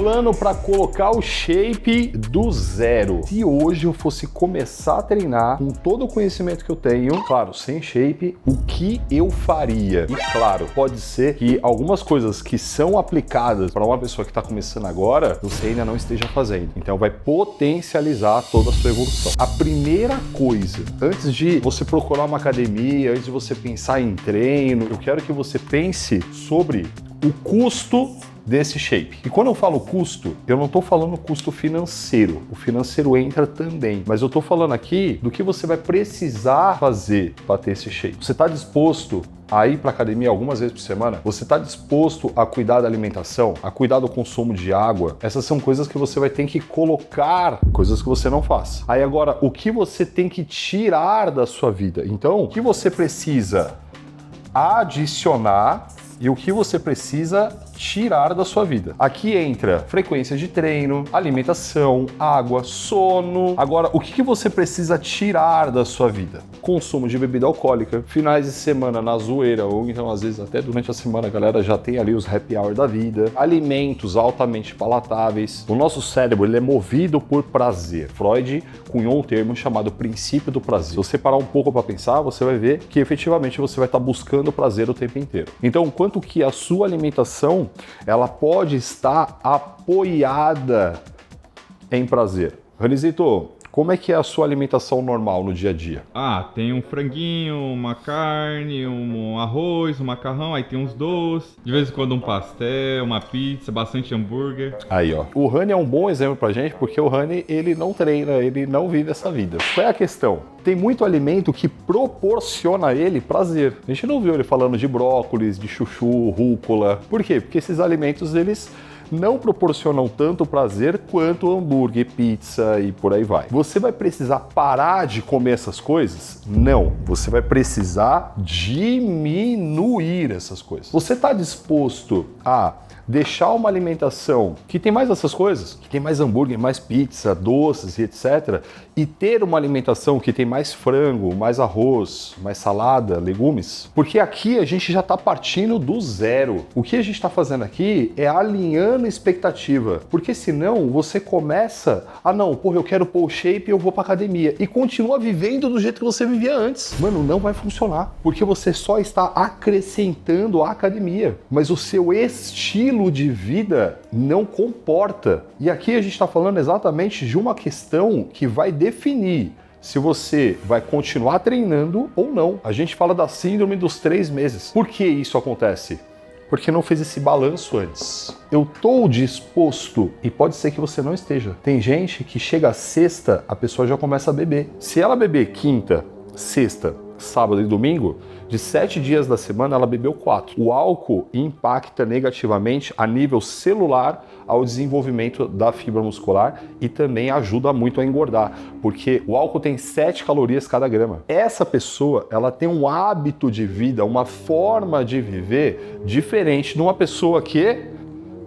Plano para colocar o shape do zero. Se hoje eu fosse começar a treinar com todo o conhecimento que eu tenho, claro, sem shape, o que eu faria? E claro, pode ser que algumas coisas que são aplicadas para uma pessoa que está começando agora, você ainda não esteja fazendo. Então vai potencializar toda a sua evolução. A primeira coisa, antes de você procurar uma academia, antes de você pensar em treino, eu quero que você pense sobre o custo desse shape. E quando eu falo custo, eu não estou falando custo financeiro. O financeiro entra também. Mas eu estou falando aqui do que você vai precisar fazer para ter esse shape. Você está disposto a ir para academia algumas vezes por semana? Você está disposto a cuidar da alimentação, a cuidar do consumo de água? Essas são coisas que você vai ter que colocar, coisas que você não faz. Aí agora, o que você tem que tirar da sua vida? Então, o que você precisa adicionar e o que você precisa tirar da sua vida. Aqui entra frequência de treino, alimentação, água, sono. Agora, o que você precisa tirar da sua vida? Consumo de bebida alcoólica, finais de semana na zoeira, ou então às vezes até durante a semana a galera já tem ali os happy hour da vida, alimentos altamente palatáveis. O nosso cérebro ele é movido por prazer. Freud cunhou um termo chamado princípio do prazer. Se você parar um pouco para pensar, você vai ver que efetivamente você vai estar buscando prazer o tempo inteiro. Então, quanto que a sua alimentação ela pode estar apoiada em prazer. Ranizito, como é que é a sua alimentação normal no dia a dia? Tem um franguinho, uma carne, um arroz, um macarrão, aí tem uns doces, de vez em quando um pastel, uma pizza, bastante hambúrguer. Aí, ó. O Rani é um bom exemplo pra gente, porque o Rani, ele não treina, ele não vive essa vida. Qual é a questão? Tem muito alimento que proporciona a ele prazer. A gente não viu ele falando de brócolis, de chuchu, rúcula. Por quê? Porque esses alimentos, eles não proporcionam tanto prazer quanto hambúrguer, pizza e por aí vai. Você vai precisar parar de comer essas coisas? Não. Você vai precisar diminuir essas coisas. Você está disposto a deixar uma alimentação que tem mais essas coisas, que tem mais hambúrguer, mais pizza, doces e etc, e ter uma alimentação que tem mais frango, mais arroz, mais salada, legumes? Porque aqui a gente já está partindo do zero. O que a gente está fazendo aqui é alinhando expectativa, porque senão você começa eu quero pôr o shape e eu vou para academia, e continua vivendo do jeito que você vivia antes. Mano, não vai funcionar, porque você só está acrescentando a academia, mas o seu estilo de vida não comporta. E aqui a gente está falando exatamente de uma questão que vai definir se você vai continuar treinando ou não. A gente fala da síndrome dos 3 meses. Por que isso acontece? Porque não fez esse balanço antes. Eu estou disposto, e pode ser que você não esteja. Tem gente que chega a sexta, a pessoa já começa a beber. Se ela beber quinta, sexta, sábado e domingo, de 7 dias da semana ela bebeu 4. O álcool impacta negativamente a nível celular ao desenvolvimento da fibra muscular e também ajuda muito a engordar, porque o álcool tem 7 calorias cada grama. Essa pessoa, ela tem um hábito de vida, uma forma de viver diferente de uma pessoa que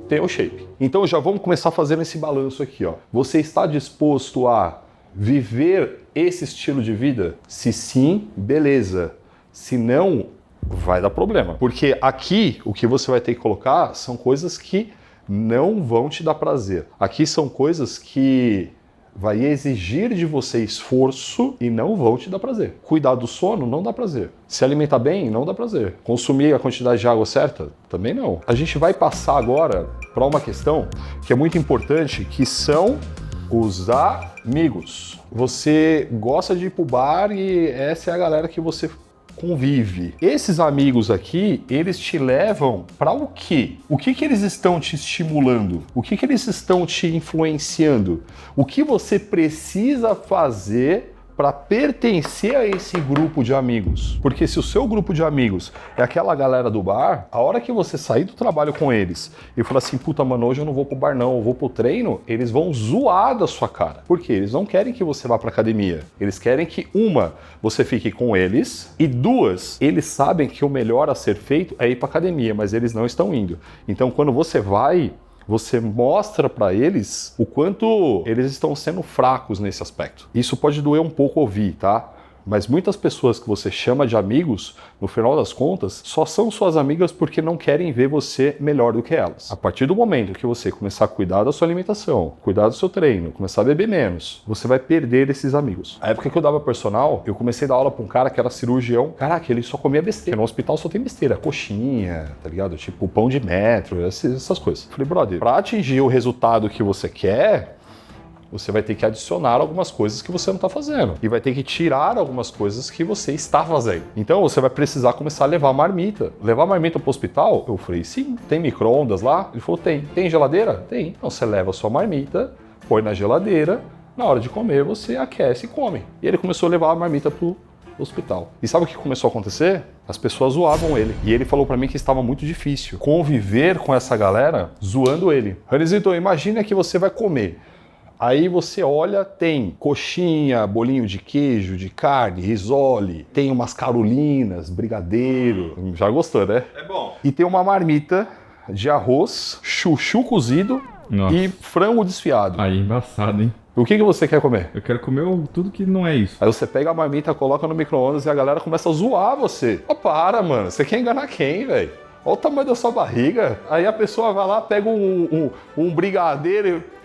tem o shape. Então já vamos começar fazendo esse balanço aqui, ó. Você está disposto a viver esse estilo de vida? Se sim, beleza. Se não, vai dar problema. Porque aqui, o que você vai ter que colocar são coisas que não vão te dar prazer. Aqui são coisas que vai exigir de você esforço e não vão te dar prazer. Cuidar do sono não dá prazer. Se alimentar bem não dá prazer. Consumir a quantidade de água certa também não. A gente vai passar agora para uma questão que é muito importante, que são os amigos. Você gosta de ir pro bar e essa é a galera que você convive. Esses amigos aqui, eles te levam para o quê? O que eles estão te estimulando? O que eles estão te influenciando? O que você precisa fazer para pertencer a esse grupo de amigos? Porque se o seu grupo de amigos é aquela galera do bar, a hora que você sair do trabalho com eles e falar assim, puta, mano, hoje eu não vou pro bar não, eu vou pro treino, eles vão zoar da sua cara. Por quê? Eles não querem que você vá pra academia. Eles querem que, uma, você fique com eles, e duas, eles sabem que o melhor a ser feito é ir pra academia, mas eles não estão indo. Então, quando você vai, você mostra para eles o quanto eles estão sendo fracos nesse aspecto. Isso pode doer um pouco ouvir, tá? Mas muitas pessoas que você chama de amigos, no final das contas, só são suas amigas porque não querem ver você melhor do que elas. A partir do momento que você começar a cuidar da sua alimentação, cuidar do seu treino, começar a beber menos, você vai perder esses amigos. A época que eu dava personal, eu comecei a dar aula pra um cara que era cirurgião. Caraca, ele só comia besteira. No hospital só tem besteira, coxinha, tá ligado? Tipo pão de metro, essas coisas. Falei, brother, pra atingir o resultado que você quer, você vai ter que adicionar algumas coisas que você não está fazendo. E vai ter que tirar algumas coisas que você está fazendo. Então você vai precisar começar a levar a marmita. Levar a marmita para o hospital? Eu falei, sim. Tem micro-ondas lá? Ele falou, tem. Tem geladeira? Tem. Então você leva a sua marmita, põe na geladeira, na hora de comer você aquece e come. E ele começou a levar a marmita pro hospital. E sabe o que começou a acontecer? As pessoas zoavam ele. E ele falou pra mim que estava muito difícil conviver com essa galera zoando ele. Ranizito, imagina que você vai comer. Aí você olha, tem coxinha, bolinho de queijo, de carne, risole, tem umas carolinas, brigadeiro. Já gostou, né? É bom. E tem uma marmita de arroz, chuchu cozido e frango desfiado. Aí, embaçado, hein? O que você quer comer? Eu quero comer tudo que não é isso. Aí você pega a marmita, coloca no micro-ondas e a galera começa a zoar você. Oh, para, mano. Você quer enganar quem, velho? Olha o tamanho da sua barriga. Aí a pessoa vai lá, pega um brigadeiro e...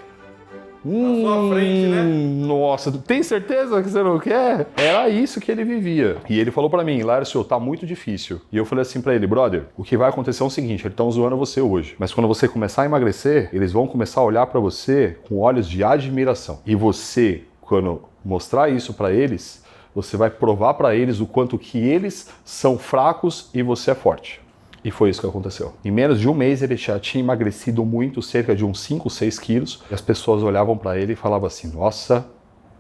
Na sua frente, né? Nossa, tem certeza que você não quer? Era isso que ele vivia. E ele falou pra mim, Lárcio, tá muito difícil. E eu falei assim pra ele, brother, o que vai acontecer é o seguinte, eles estão zoando você hoje. Mas quando você começar a emagrecer, eles vão começar a olhar pra você com olhos de admiração. E você, quando mostrar isso pra eles, você vai provar pra eles o quanto que eles são fracos e você é forte. E foi isso que aconteceu. Em menos de um mês ele já tinha emagrecido muito, cerca de uns 5, 6 quilos. E as pessoas olhavam pra ele e falavam assim, nossa,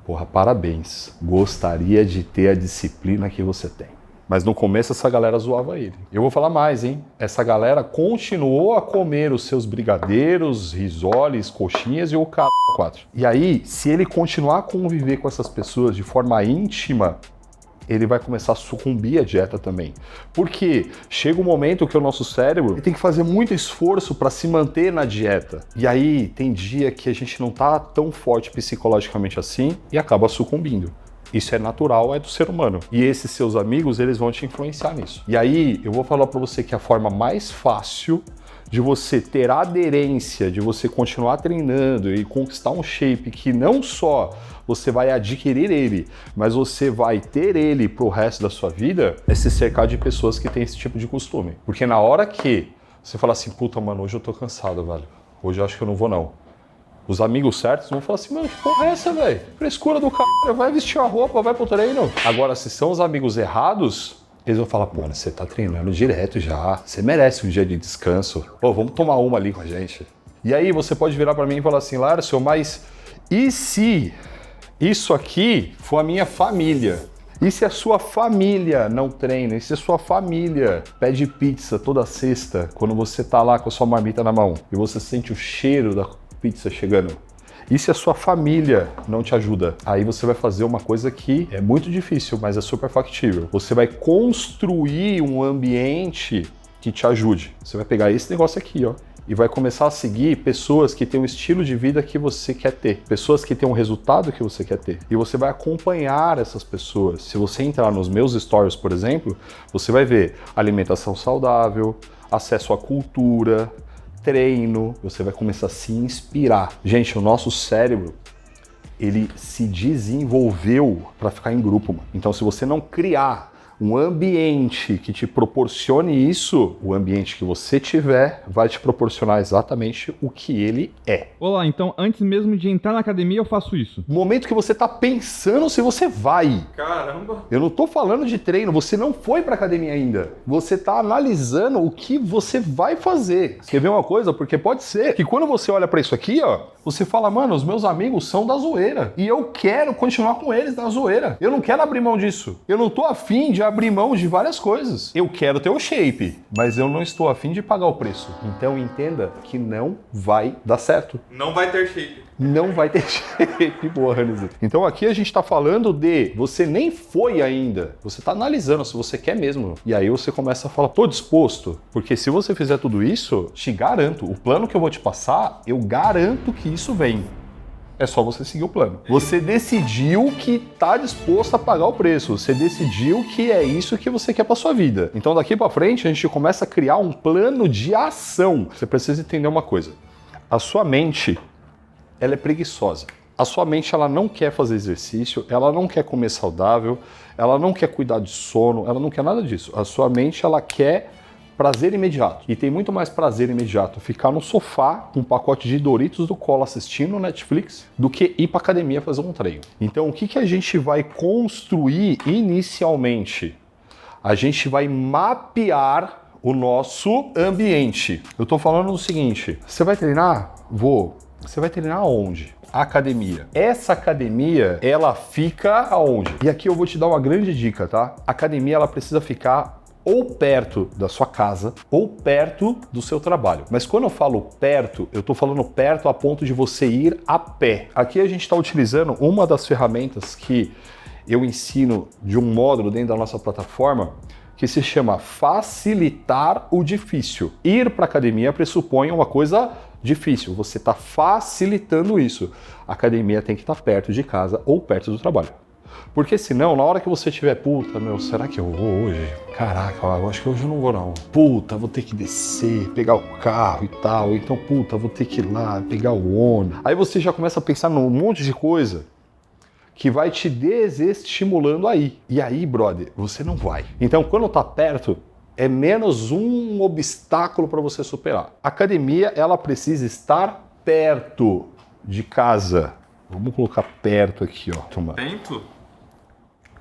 porra, parabéns. Gostaria de ter a disciplina que você tem. Mas no começo essa galera zoava ele. Eu vou falar mais, hein? Essa galera continuou a comer os seus brigadeiros, risoles, coxinhas e o cara 4. E aí, se ele continuar a conviver com essas pessoas de forma íntima, ele vai começar a sucumbir à dieta também. Porque chega um momento que o nosso cérebro tem que fazer muito esforço para se manter na dieta. E aí tem dia que a gente não tá tão forte psicologicamente assim e acaba sucumbindo. Isso é natural, é do ser humano. E esses seus amigos, eles vão te influenciar nisso. E aí eu vou falar para você que a forma mais fácil de você ter a aderência, de você continuar treinando e conquistar um shape que não só você vai adquirir ele, mas você vai ter ele pro resto da sua vida, é se cercar de pessoas que têm esse tipo de costume. Porque na hora que você fala assim, puta, mano, hoje eu tô cansado, velho. Hoje eu acho que eu não vou, não. Os amigos certos vão falar assim, mano, que porra é essa, velho? Frescura do caralho, vai vestir a roupa, vai pro treino. Agora, se são os amigos errados, eles vão falar, pô, você tá treinando direto já, você merece um dia de descanso. Pô, vamos tomar uma ali com a gente. E aí você pode virar pra mim e falar assim, Lárcio, mas e se isso aqui for a minha família? E se a sua família não treina? E se a sua família pede pizza toda sexta, quando você tá lá com a sua marmita na mão e você sente o cheiro da pizza chegando? E se a sua família não te ajuda? Aí você vai fazer uma coisa que é muito difícil, mas é super factível. Você vai construir um ambiente que te ajude. Você vai pegar esse negócio aqui, ó, e vai começar a seguir pessoas que têm um estilo de vida que você quer ter, pessoas que têm um resultado que você quer ter. E você vai acompanhar essas pessoas. Se você entrar nos meus stories, por exemplo, você vai ver alimentação saudável, acesso à cultura, treino, você vai começar a se inspirar. Gente, o nosso cérebro, ele se desenvolveu para ficar em grupo, mano. Então, se você não criar um ambiente que te proporcione isso, o ambiente que você tiver vai te proporcionar exatamente o que ele é. Olá, então antes mesmo de entrar na academia eu faço isso. No momento que você tá pensando se você vai. Caramba! Eu não tô falando de treino, você não foi pra academia ainda. Você tá analisando o que você vai fazer. Quer ver uma coisa? Porque pode ser que quando você olha pra isso aqui, ó, você fala, mano, os meus amigos são da zoeira. E eu quero continuar com eles na zoeira. Eu não quero abrir mão disso. Eu não tô afim de abrir mão de várias coisas. Eu quero ter o shape, mas eu não estou afim de pagar o preço. Então entenda que não vai dar certo. Não vai ter shape. Não vai ter shape, boa, Hannes. Então aqui a gente tá falando de você nem foi ainda. Você tá analisando se você quer mesmo. E aí você começa a falar, tô disposto. Porque se você fizer tudo isso, te garanto, o plano que eu vou te passar, eu garanto que isso vem. É só você seguir o plano. Você decidiu que tá disposto a pagar o preço. Você decidiu que é isso que você quer pra sua vida. Então daqui pra frente a gente começa a criar um plano de ação. Você precisa entender uma coisa. A sua mente, ela é preguiçosa. A sua mente, ela não quer fazer exercício, ela não quer comer saudável, ela não quer cuidar de sono, ela não quer nada disso. A sua mente, ela quer prazer imediato. E tem muito mais prazer imediato ficar no sofá com um pacote de Doritos do colo assistindo Netflix do que ir pra academia fazer um treino. Então, o que a gente vai construir inicialmente? A gente vai mapear o nosso ambiente. Eu tô falando o seguinte, você vai treinar? Vou. Você vai treinar aonde? Academia. Essa academia, ela fica aonde? E aqui eu vou te dar uma grande dica, tá? A academia, ela precisa ficar ou perto da sua casa ou perto do seu trabalho. Mas quando eu falo perto, eu tô falando perto a ponto de você ir a pé. Aqui a gente está utilizando uma das ferramentas que eu ensino de um módulo dentro da nossa plataforma que se chama facilitar o difícil. Ir para academia pressupõe uma coisa difícil, você está facilitando isso. A academia tem que estar perto de casa ou perto do trabalho. Porque senão, na hora que você tiver, puta, meu, será que eu vou hoje? Caraca, eu acho que hoje eu não vou não. Puta, vou ter que descer, pegar o carro e tal. Então, puta, vou ter que ir lá, pegar o ônibus. Aí você já começa a pensar num monte de coisa que vai te desestimulando aí. E aí, brother, você não vai. Então, quando tá perto, é menos um obstáculo para você superar. A academia, ela precisa estar perto de casa. Vamos colocar perto aqui, ó. Toma. Tento?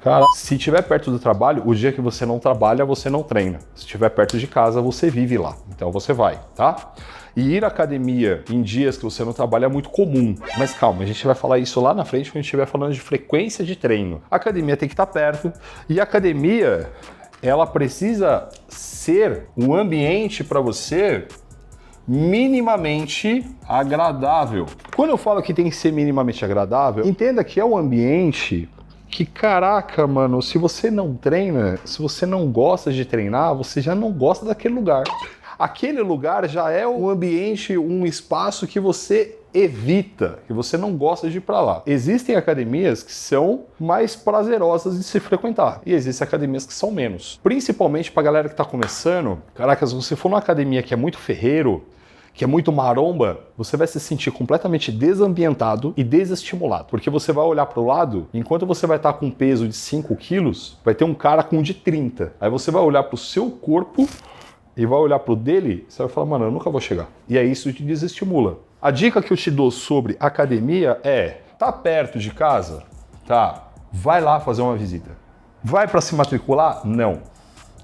Cara, se estiver perto do trabalho, o dia que você não trabalha, você não treina. Se estiver perto de casa, você vive lá. Então você vai, tá? E ir à academia em dias que você não trabalha é muito comum. Mas calma, a gente vai falar isso lá na frente quando a gente estiver falando de frequência de treino. A academia tem que estar perto. E a academia, ela precisa ser um ambiente para você minimamente agradável. Quando eu falo que tem que ser minimamente agradável, entenda que é um ambiente que, caraca, mano, se você não treina, se você não gosta de treinar, você já não gosta daquele lugar. Aquele lugar já é um ambiente, um espaço que você evita, que você não gosta de ir para lá. Existem academias que são mais prazerosas de se frequentar e existem academias que são menos. Principalmente para galera que está começando, caraca, se você for numa academia que é muito ferreiro, que é muito maromba, você vai se sentir completamente desambientado e desestimulado. Porque você vai olhar para o lado, enquanto você vai estar com um peso de 5 quilos, vai ter um cara com um de 30. Aí você vai olhar para o seu corpo e vai olhar para o dele, você vai falar, mano, eu nunca vou chegar. E aí isso te desestimula. A dica que eu te dou sobre academia é, tá perto de casa? Tá, vai lá fazer uma visita. Vai para se matricular? Não.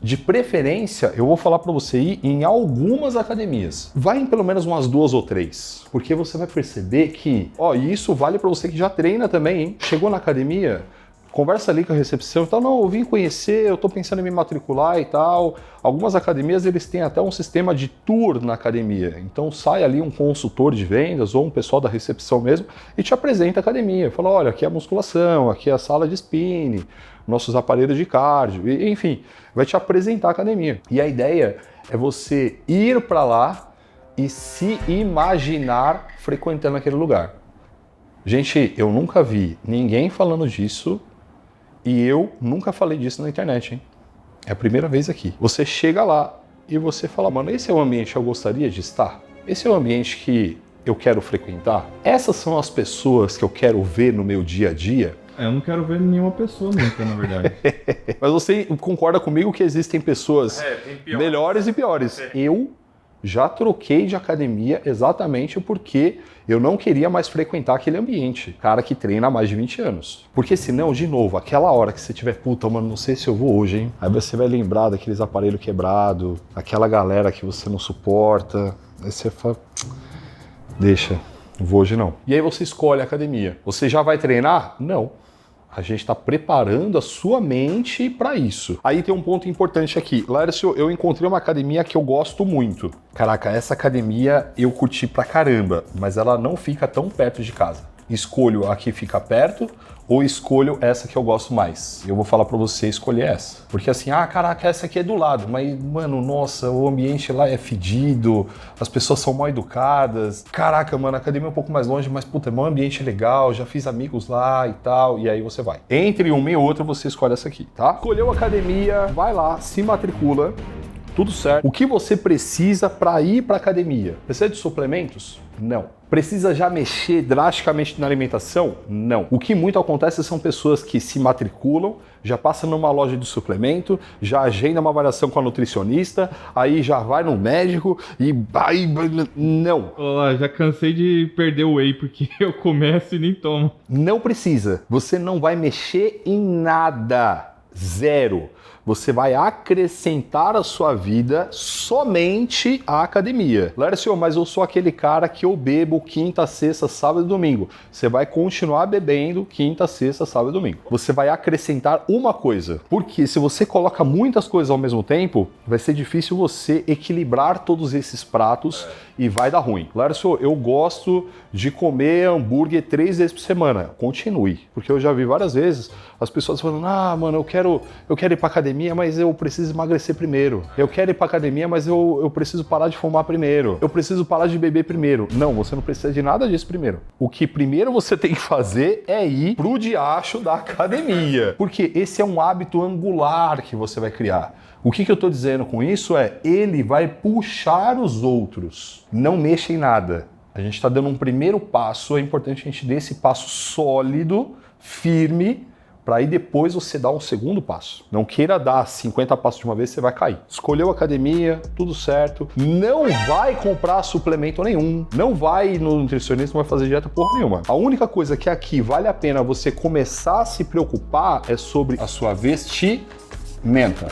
De preferência, eu vou falar para você ir em algumas academias. Vai em pelo menos umas 2 ou 3, porque você vai perceber que, ó, e isso vale para você que já treina também, hein? Chegou na academia, conversa ali com a recepção e tal, não, eu vim conhecer, eu tô pensando em me matricular e tal. Algumas academias, eles têm até um sistema de tour na academia. Então sai ali um consultor de vendas ou um pessoal da recepção mesmo e te apresenta a academia. Fala, olha, aqui é a musculação, aqui é a sala de spinning, nossos aparelhos de cardio, enfim, vai te apresentar a academia. E a ideia é você ir para lá e se imaginar frequentando aquele lugar. Gente, eu nunca vi ninguém falando disso e eu nunca falei disso na internet, hein? É a primeira vez aqui. Você chega lá e você fala, mano, esse é o ambiente que eu gostaria de estar? Esse é o ambiente que eu quero frequentar? Essas são as pessoas que eu quero ver no meu dia a dia? Eu não quero ver nenhuma pessoa nunca, na verdade. Mas você concorda comigo que existem pessoas tem melhores e piores? Eu já troquei de academia exatamente porque eu não queria mais frequentar aquele ambiente. Cara que treina há mais de 20 anos. Porque senão, de novo, aquela hora que você tiver, puta, mano, não sei se eu vou hoje, hein? Aí você vai lembrar daqueles aparelhos quebrados, aquela galera que você não suporta. Aí você fala, deixa, não vou hoje não. E aí você escolhe a academia. Você já vai treinar? Não. A gente está preparando a sua mente para isso. Aí tem um ponto importante aqui. Laércio, eu encontrei uma academia que eu gosto muito. Caraca, essa academia eu curti pra caramba, mas ela não fica tão perto de casa. Escolho a que fica perto ou escolho essa que eu gosto mais? Eu vou falar pra você escolher essa. Porque assim, caraca, essa aqui é do lado. Mas, mano, nossa, o ambiente lá é fedido, as pessoas são mal educadas. Caraca, mano, a academia é um pouco mais longe, mas, puta, meu ambiente é legal, já fiz amigos lá e tal. E aí você vai. Entre uma e outra, você escolhe essa aqui, tá? Escolheu a academia, vai lá, se matricula. Tudo certo. O que você precisa para ir para academia? Precisa de suplementos? Não. Precisa já mexer drasticamente na alimentação? Não. O que muito acontece são pessoas que se matriculam, já passam numa loja de suplemento, já agenda uma avaliação com a nutricionista, aí já vai no médico e vai... Não. Olá, já cansei de perder o whey porque eu começo e nem tomo. Não precisa. Você não vai mexer em nada. Zero. Você vai acrescentar à sua vida somente a academia. Lércio, mas eu sou aquele cara que eu bebo quinta, sexta, sábado e domingo. Você vai continuar bebendo quinta, sexta, sábado e domingo. Você vai acrescentar uma coisa. Porque se você coloca muitas coisas ao mesmo tempo, vai ser difícil você equilibrar todos esses pratos e vai dar ruim. Lércio, eu gosto de comer hambúrguer 3 vezes por semana. Continue. Porque eu já vi várias vezes as pessoas falando, mano, eu quero ir pra academia, mas eu preciso emagrecer primeiro. Eu quero ir pra academia, mas eu preciso parar de fumar primeiro. Eu preciso parar de beber primeiro. Não, você não precisa de nada disso primeiro. O que primeiro você tem que fazer é ir pro diacho da academia. Porque esse é um hábito angular que você vai criar. O que eu tô dizendo com isso é, ele vai puxar os outros. Não mexa em nada. A gente está dando um primeiro passo, é importante a gente dar esse passo sólido, firme, para aí depois você dar um segundo passo. Não queira dar 50 passos de uma vez, você vai cair. Escolheu a academia, tudo certo. Não vai comprar suplemento nenhum. Não vai no nutricionista, não vai fazer dieta porra nenhuma. A única coisa que aqui vale a pena você começar a se preocupar é sobre a sua vestimenta.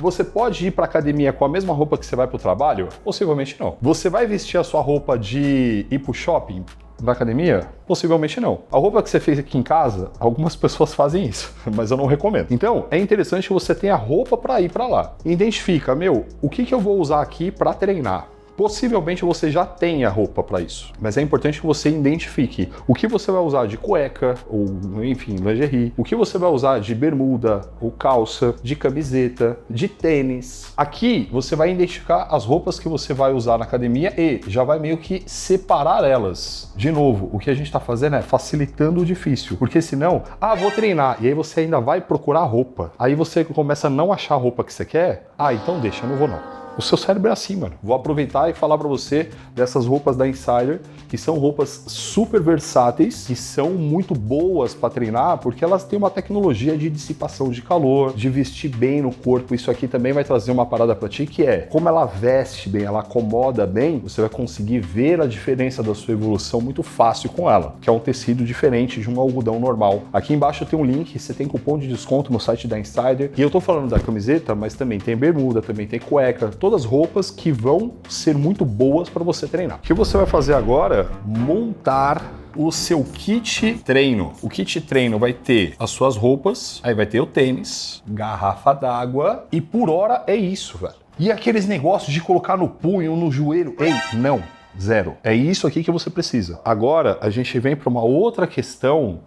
Você pode ir para academia com a mesma roupa que você vai para o trabalho? Possivelmente não. Você vai vestir a sua roupa de ir para o shopping? Na academia? Possivelmente não. A roupa que você fez aqui em casa, algumas pessoas fazem isso, mas eu não recomendo. Então, é interessante que você tenha roupa para ir para lá. Identifica, o que eu vou usar aqui para treinar? Possivelmente você já tenha roupa para isso, mas é importante que você identifique o que você vai usar de cueca, ou enfim, lingerie, o que você vai usar de bermuda, ou calça, de camiseta, de tênis. Aqui você vai identificar as roupas que você vai usar na academia e já vai meio que separar elas. De novo, o que a gente está fazendo é facilitando o difícil, porque senão, vou treinar, e aí você ainda vai procurar roupa. Aí você começa a não achar a roupa que você quer, então deixa, eu não vou não. O seu cérebro é assim, mano. Vou aproveitar e falar pra você dessas roupas da Insider, que são roupas super versáteis, que são muito boas pra treinar, porque elas têm uma tecnologia de dissipação de calor, de vestir bem no corpo. Isso aqui também vai trazer uma parada pra ti, que é, como ela veste bem, ela acomoda bem, você vai conseguir ver a diferença da sua evolução muito fácil com ela, que é um tecido diferente de um algodão normal. Aqui embaixo tem um link, você tem cupom de desconto no site da Insider. E eu tô falando da camiseta, mas também tem bermuda, também tem cueca, todas roupas que vão ser muito boas para você treinar. O que você vai fazer agora? Montar o seu kit treino. O kit treino vai ter as suas roupas, aí vai ter o tênis, garrafa d'água e por hora é isso, velho. E aqueles negócios de colocar no punho, no joelho, não, zero. É isso aqui que você precisa. Agora a gente vem para uma outra questão.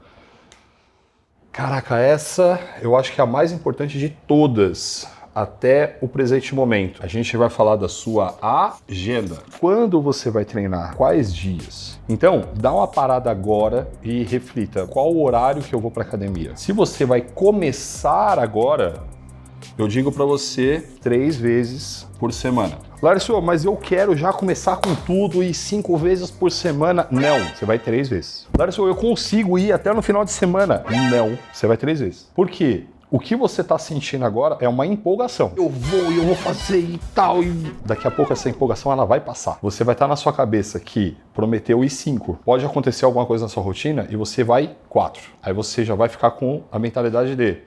Caraca, essa eu acho que é a mais importante de todas. Até o presente momento. A gente vai falar da sua agenda. Quando você vai treinar? Quais dias? Então, dá uma parada agora e reflita. Qual o horário que eu vou para academia? Se você vai começar agora, eu digo para você 3 vezes por semana. Lárcio, mas eu quero já começar com tudo e 5 vezes por semana. Não, você vai 3 vezes. Lárcio, eu consigo ir até no final de semana. Não, você vai 3 vezes. Por quê? O que você está sentindo agora é uma empolgação. Eu vou fazer e tal. E daqui a pouco essa empolgação ela vai passar. Você vai estar na sua cabeça que prometeu ir 5. Pode acontecer alguma coisa na sua rotina e você vai 4. Aí você já vai ficar com a mentalidade de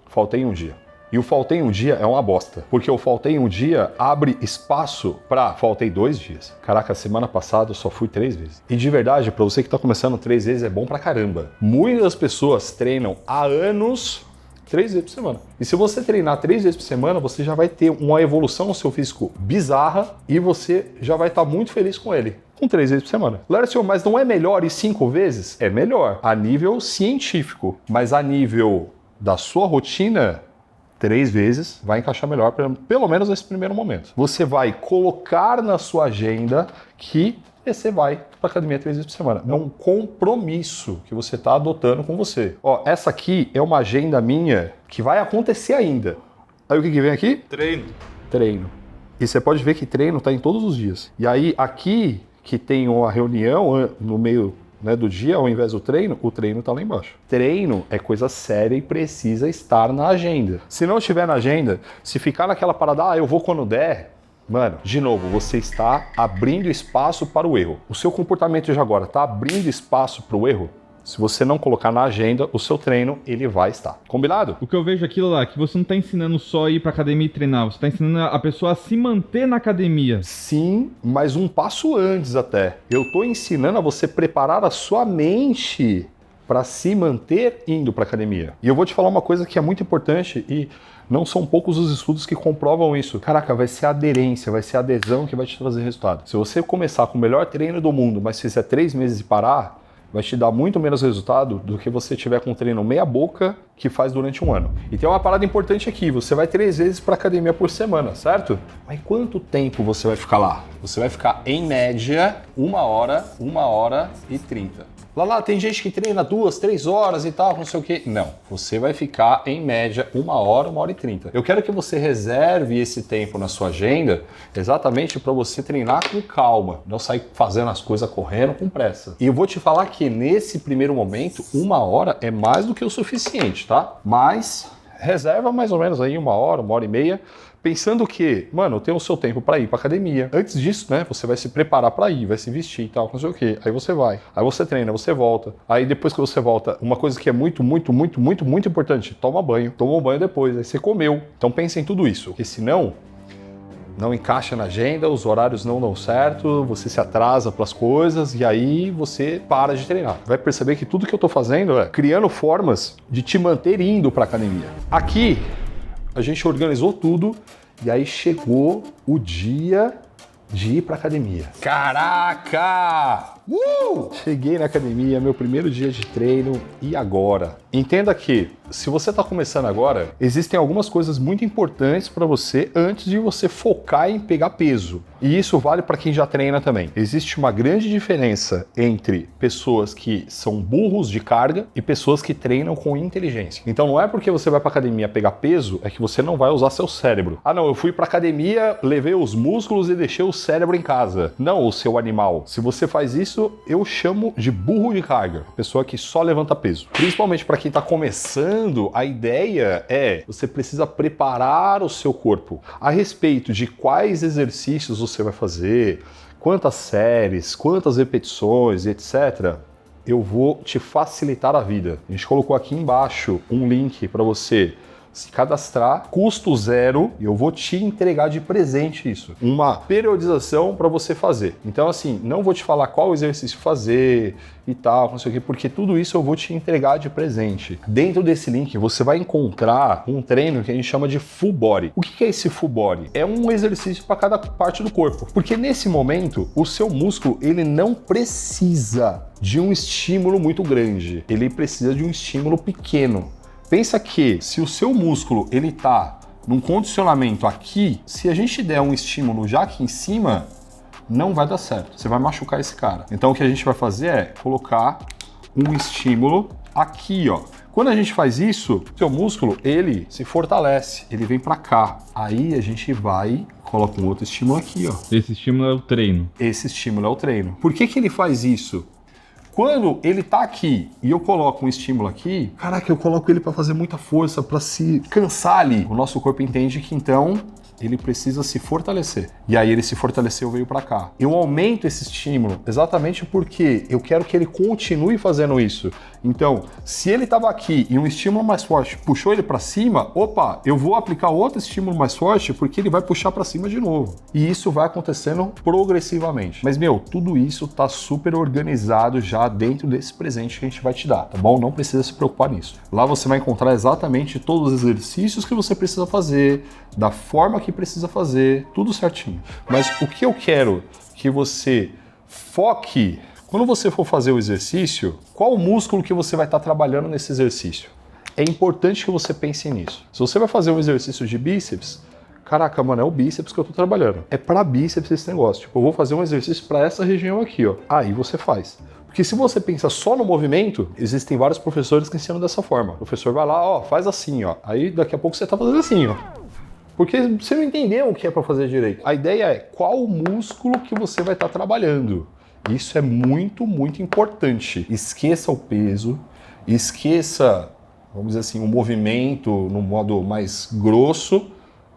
faltei um dia. E o faltei um dia é uma bosta. Porque o faltei um dia abre espaço para faltei 2 dias. Caraca, semana passada eu só fui 3 vezes. E de verdade, para você que está começando 3 vezes é bom pra caramba. Muitas pessoas treinam há anos 3 vezes por semana. E se você treinar 3 vezes por semana, você já vai ter uma evolução no seu físico bizarra e você já vai estar muito feliz com ele. com 3 vezes por semana. Lércio, mas não é melhor ir 5 vezes? É melhor, a nível científico, mas a nível da sua rotina, 3 vezes vai encaixar melhor, pelo menos nesse primeiro momento. Você vai colocar na sua agenda que você vai para academia 3 vezes por semana. É um compromisso que você está adotando com você. Ó, essa aqui é uma agenda minha que vai acontecer ainda. Aí o que vem aqui? Treino. E você pode ver que treino está em todos os dias. E aí aqui que tem uma reunião no meio, né, do dia, ao invés do treino, o treino está lá embaixo. Treino é coisa séria e precisa estar na agenda. Se não estiver na agenda, se ficar naquela parada, eu vou quando der, mano, de novo, você está abrindo espaço para o erro. O seu comportamento de agora está abrindo espaço para o erro? Se você não colocar na agenda, o seu treino, ele vai estar. Combinado? O que eu vejo aquilo lá, que você não tá ensinando só a ir pra academia e treinar, você tá ensinando a pessoa a se manter na academia. Sim, mas um passo antes até. Eu tô ensinando a você preparar a sua mente para se manter indo para academia. E eu vou te falar uma coisa que é muito importante e não são poucos os estudos que comprovam isso. Caraca, vai ser a aderência, vai ser a adesão que vai te trazer resultado. Se você começar com o melhor treino do mundo, mas fizer 3 meses e parar, vai te dar muito menos resultado do que você tiver com um treino meia boca que faz durante um ano. E tem uma parada importante aqui, você vai 3 vezes para academia por semana, certo? Mas quanto tempo você vai ficar lá? Você vai ficar, em média, 1 hora e 30. Lá, tem gente que treina 2, 3 horas e tal, não sei o quê. Não, você vai ficar, em média, 1 hora e 30. Eu quero que você reserve esse tempo na sua agenda exatamente para você treinar com calma, não sair fazendo as coisas correndo com pressa. E eu vou te falar que nesse primeiro momento, 1 hora é mais do que o suficiente, tá? Mas reserva mais ou menos aí 1 hora e meia, pensando que, mano, tem o seu tempo para ir para academia. Antes disso, né, você vai se preparar para ir, vai se vestir e tal, não sei o quê. Aí você vai, aí você treina, você volta. Aí depois que você volta, uma coisa que é muito importante, toma um banho depois, aí você comeu. Então pensa em tudo isso, porque senão não encaixa na agenda, os horários não dão certo, você se atrasa para as coisas e aí você para de treinar. Vai perceber que tudo que eu tô fazendo é criando formas de te manter indo para academia. Aqui a gente organizou tudo e aí chegou o dia de ir para academia. Caraca! Cheguei na academia, meu primeiro dia de treino, e agora? Entenda que, se você está começando agora, existem algumas coisas muito importantes para você antes de você focar em pegar peso. E isso vale para quem já treina também. Existe uma grande diferença entre pessoas que são burros de carga e pessoas que treinam com inteligência. Então não é porque você vai para academia pegar peso, é que você não vai usar seu cérebro. Ah não, eu fui para academia, levei os músculos e deixei o cérebro em casa. Não, o seu animal. Se você faz isso, eu chamo de burro de carga, pessoa que só levanta peso. Principalmente para quem está começando, a ideia é você precisa preparar o seu corpo a respeito de quais exercícios você vai fazer, quantas séries, quantas repetições, etc. Eu vou te facilitar a vida. A gente colocou aqui embaixo um link para você se cadastrar, custo zero, e eu vou te entregar de presente isso. Uma periodização para você fazer. Então, assim, não vou te falar qual exercício fazer e tal, não sei o quê, porque tudo isso eu vou te entregar de presente. Dentro desse link, você vai encontrar um treino que a gente chama de full body. O que é esse full body? É um exercício para cada parte do corpo. Porque nesse momento, o seu músculo, ele não precisa de um estímulo muito grande. Ele precisa de um estímulo pequeno. Pensa que se o seu músculo ele tá num condicionamento aqui, se a gente der um estímulo já aqui em cima, não vai dar certo. Você vai machucar esse cara. Então o que a gente vai fazer é colocar um estímulo aqui, ó. Quando a gente faz isso, seu músculo ele se fortalece, ele vem para cá. Aí a gente vai coloca um outro estímulo aqui, ó. Esse estímulo é o treino. Esse estímulo é o treino. Por que ele faz isso? Quando ele tá aqui e eu coloco um estímulo aqui, caraca, eu coloco ele para fazer muita força, para se cansar ali. O nosso corpo entende que então ele precisa se fortalecer. E aí ele se fortaleceu, veio para cá. Eu aumento esse estímulo exatamente porque eu quero que ele continue fazendo isso. Então, se ele estava aqui e um estímulo mais forte puxou ele para cima, opa, eu vou aplicar outro estímulo mais forte porque ele vai puxar para cima de novo. E isso vai acontecendo progressivamente. Mas, meu, tudo isso tá super organizado já dentro desse presente que a gente vai te dar, tá bom? Não precisa se preocupar nisso. Lá você vai encontrar exatamente todos os exercícios que você precisa fazer, da forma que precisa fazer, tudo certinho. Mas o que eu quero que você Foque, quando você for fazer o exercício, qual o músculo que você vai estar trabalhando nesse exercício? É importante que você pense nisso. Se você vai fazer um exercício de bíceps, caraca, mano, é o bíceps que eu tô trabalhando. É para bíceps esse negócio. Tipo, eu vou fazer um exercício para essa região aqui, ó. Aí você faz. Porque se você pensa só no movimento, existem vários professores que ensinam dessa forma. O professor vai lá, ó, faz assim, ó. Aí daqui a pouco você tá fazendo assim, ó. Porque você não entendeu o que é para fazer direito. A ideia é qual o músculo que você vai estar trabalhando. Isso é muito, muito importante. Esqueça o peso, esqueça, vamos dizer assim, o movimento no modo mais grosso.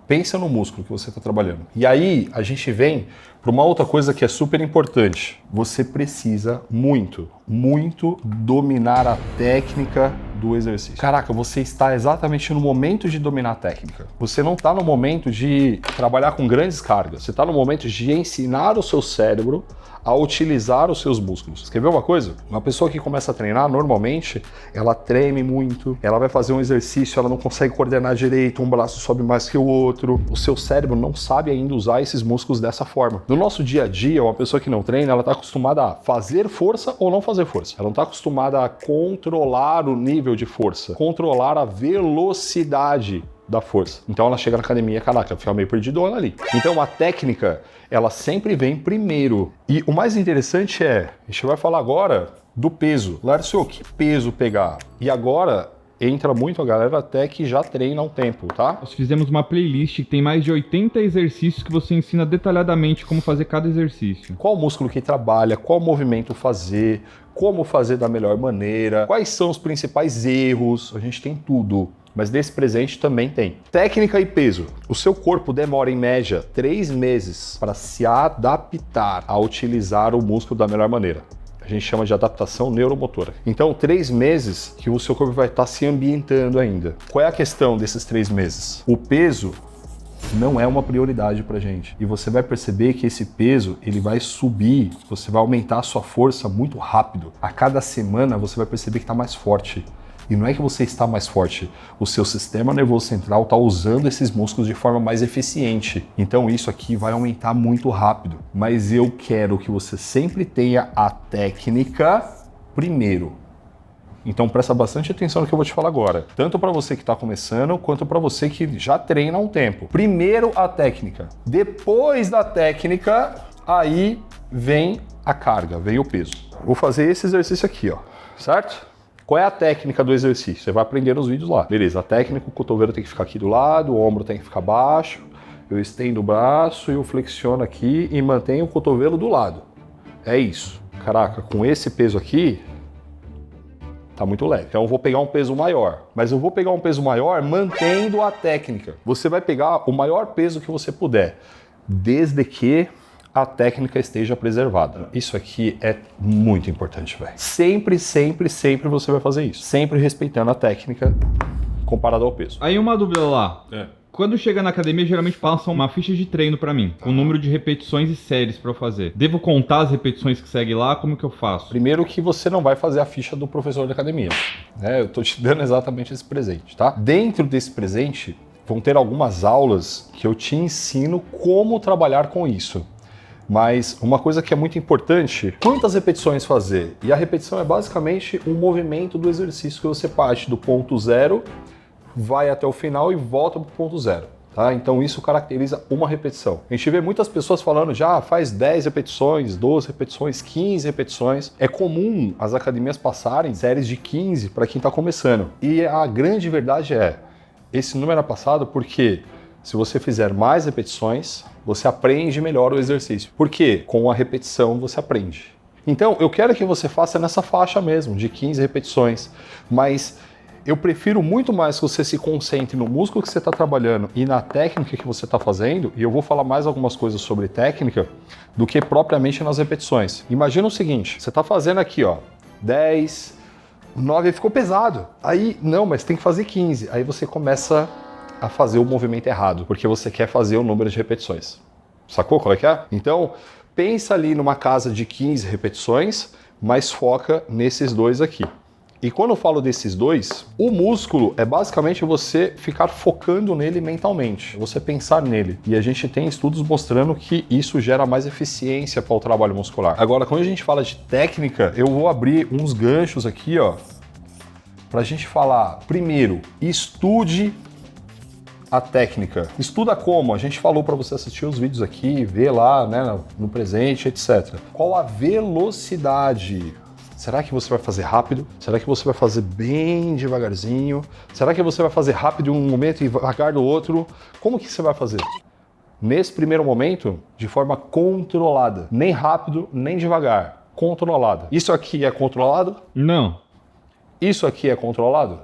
Pensa no músculo que você está trabalhando. E aí a gente vem para uma outra coisa que é super importante. Você precisa muito, muito dominar a técnica do exercício. Caraca, você está exatamente no momento de dominar a técnica. Você não está no momento de trabalhar com grandes cargas. Você está no momento de ensinar o seu cérebro a utilizar os seus músculos. Quer ver uma coisa? Uma pessoa que começa a treinar, normalmente, ela treme muito, ela vai fazer um exercício, ela não consegue coordenar direito, um braço sobe mais que o outro. O seu cérebro não sabe ainda usar esses músculos dessa forma. No nosso dia a dia, uma pessoa que não treina, ela está acostumada a fazer força ou não fazer força. Ela não está acostumada a controlar o nível de força, controlar a velocidade da força. Então ela chega na academia, caraca, fica meio perdidona ali. Então a técnica, ela sempre vem primeiro. E o mais interessante é, a gente vai falar agora do peso. Lárcio, que peso pegar? E agora entra muito a galera até que já treina há um tempo, tá? Nós fizemos uma playlist que tem mais de 80 exercícios que você ensina detalhadamente como fazer cada exercício. Qual músculo que trabalha, qual movimento fazer, como fazer da melhor maneira, quais são os principais erros, a gente tem tudo. Mas nesse presente também tem. Técnica e peso. O seu corpo demora em média 3 meses para se adaptar a utilizar o músculo da melhor maneira. A gente chama de adaptação neuromotora. Então, 3 meses que o seu corpo vai estar se ambientando ainda. Qual é a questão desses 3 meses? O peso não é uma prioridade pra gente. E você vai perceber que esse peso, ele vai subir, você vai aumentar a sua força muito rápido. A cada semana você vai perceber que está mais forte. E não é que você está mais forte, o seu sistema nervoso central está usando esses músculos de forma mais eficiente. Então isso aqui vai aumentar muito rápido. Mas eu quero que você sempre tenha a técnica primeiro. Então presta bastante atenção no que eu vou te falar agora. Tanto para você que está começando, quanto para você que já treina há um tempo. Primeiro a técnica. Depois da técnica, aí vem a carga, vem o peso. Vou fazer esse exercício aqui, ó, certo? Qual é a técnica do exercício? Você vai aprender nos vídeos lá. Beleza, a técnica, o cotovelo tem que ficar aqui do lado, o ombro tem que ficar baixo, eu estendo o braço e eu flexiono aqui e mantenho o cotovelo do lado. É isso. Caraca, com esse peso aqui, tá muito leve. Então eu vou pegar um peso maior. Mas eu vou pegar um peso maior mantendo a técnica. Você vai pegar o maior peso que você puder, desde que a técnica esteja preservada. Isso aqui é muito importante, velho. Sempre, sempre, sempre você vai fazer isso. Sempre respeitando a técnica comparado ao peso. Aí uma dúvida lá. Quando chega na academia, geralmente passam uma ficha de treino pra mim, com o número de repetições e séries pra eu fazer. Devo contar as repetições que segue lá? Como que eu faço? Primeiro que você não vai fazer a ficha do professor da academia. Eu tô te dando exatamente esse presente, tá? Dentro desse presente, vão ter algumas aulas que eu te ensino como trabalhar com isso. Mas uma coisa que é muito importante, quantas repetições fazer? E a repetição é basicamente um movimento do exercício que você parte do ponto zero, vai até o final e volta para o ponto zero. Tá? Então isso caracteriza uma repetição. A gente vê muitas pessoas falando já faz 10 repetições, 12 repetições, 15 repetições. É comum as academias passarem séries de 15 para quem está começando. E a grande verdade é, esse número é passado porque se você fizer mais repetições, você aprende melhor o exercício. Porque com a repetição você aprende. Então, eu quero que você faça nessa faixa mesmo, de 15 repetições. Mas eu prefiro muito mais que você se concentre no músculo que você está trabalhando e na técnica que você está fazendo, e eu vou falar mais algumas coisas sobre técnica, do que propriamente nas repetições. Imagina o seguinte, você está fazendo aqui, ó, 10, 9, ficou pesado. Aí, não, mas tem que fazer 15. Aí você começa a fazer o movimento errado, porque você quer fazer o número de repetições. Sacou qual é que é? Então, pensa ali numa casa de 15 repetições, mas foca nesses dois aqui. E quando eu falo desses dois, o músculo é basicamente você ficar focando nele mentalmente, você pensar nele. E a gente tem estudos mostrando que isso gera mais eficiência para o trabalho muscular. Agora, quando a gente fala de técnica, eu vou abrir uns ganchos aqui, ó, para a gente falar. Primeiro, estude a técnica. Estuda como? A gente falou para você assistir os vídeos aqui, ver lá, né, no presente, etc. Qual a velocidade? Será que você vai fazer rápido? Será que você vai fazer bem devagarzinho? Será que você vai fazer rápido em um momento e devagar no outro? Como que você vai fazer? Nesse primeiro momento, de forma controlada. Nem rápido, nem devagar. Controlada. Isso aqui é controlado? Não. Isso aqui é controlado?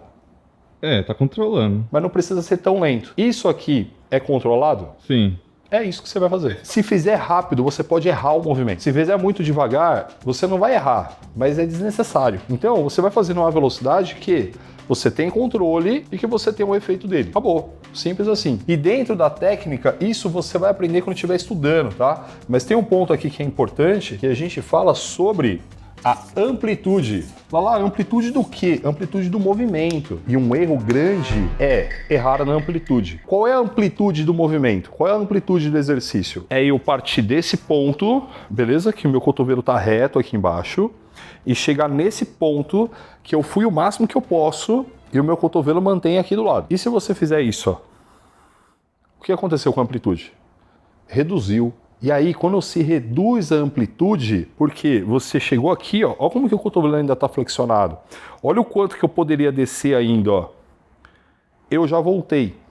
Tá controlando. Mas não precisa ser tão lento. Isso aqui é controlado? Sim. É isso que você vai fazer. Se fizer rápido, você pode errar o movimento. Se fizer muito devagar, você não vai errar, mas é desnecessário. Então, você vai fazer numa velocidade que você tem controle e que você tem o efeito dele. Acabou. Simples assim. E dentro da técnica, isso você vai aprender quando estiver estudando, tá? Mas tem um ponto aqui que é importante, que a gente fala sobre a amplitude. Lá, amplitude do quê? Amplitude do movimento. E um erro grande é errar na amplitude. Qual é a amplitude do movimento? Qual é a amplitude do exercício? É eu partir desse ponto, beleza? Que o meu cotovelo tá reto aqui embaixo, e chegar nesse ponto que eu fui o máximo que eu posso e o meu cotovelo mantém aqui do lado. E se você fizer isso, ó, o que aconteceu com a amplitude? Reduziu. E aí, quando se reduz a amplitude, porque você chegou aqui, ó, como que o cotovelo ainda está flexionado. Olha o quanto que eu poderia descer ainda, ó. Eu já voltei.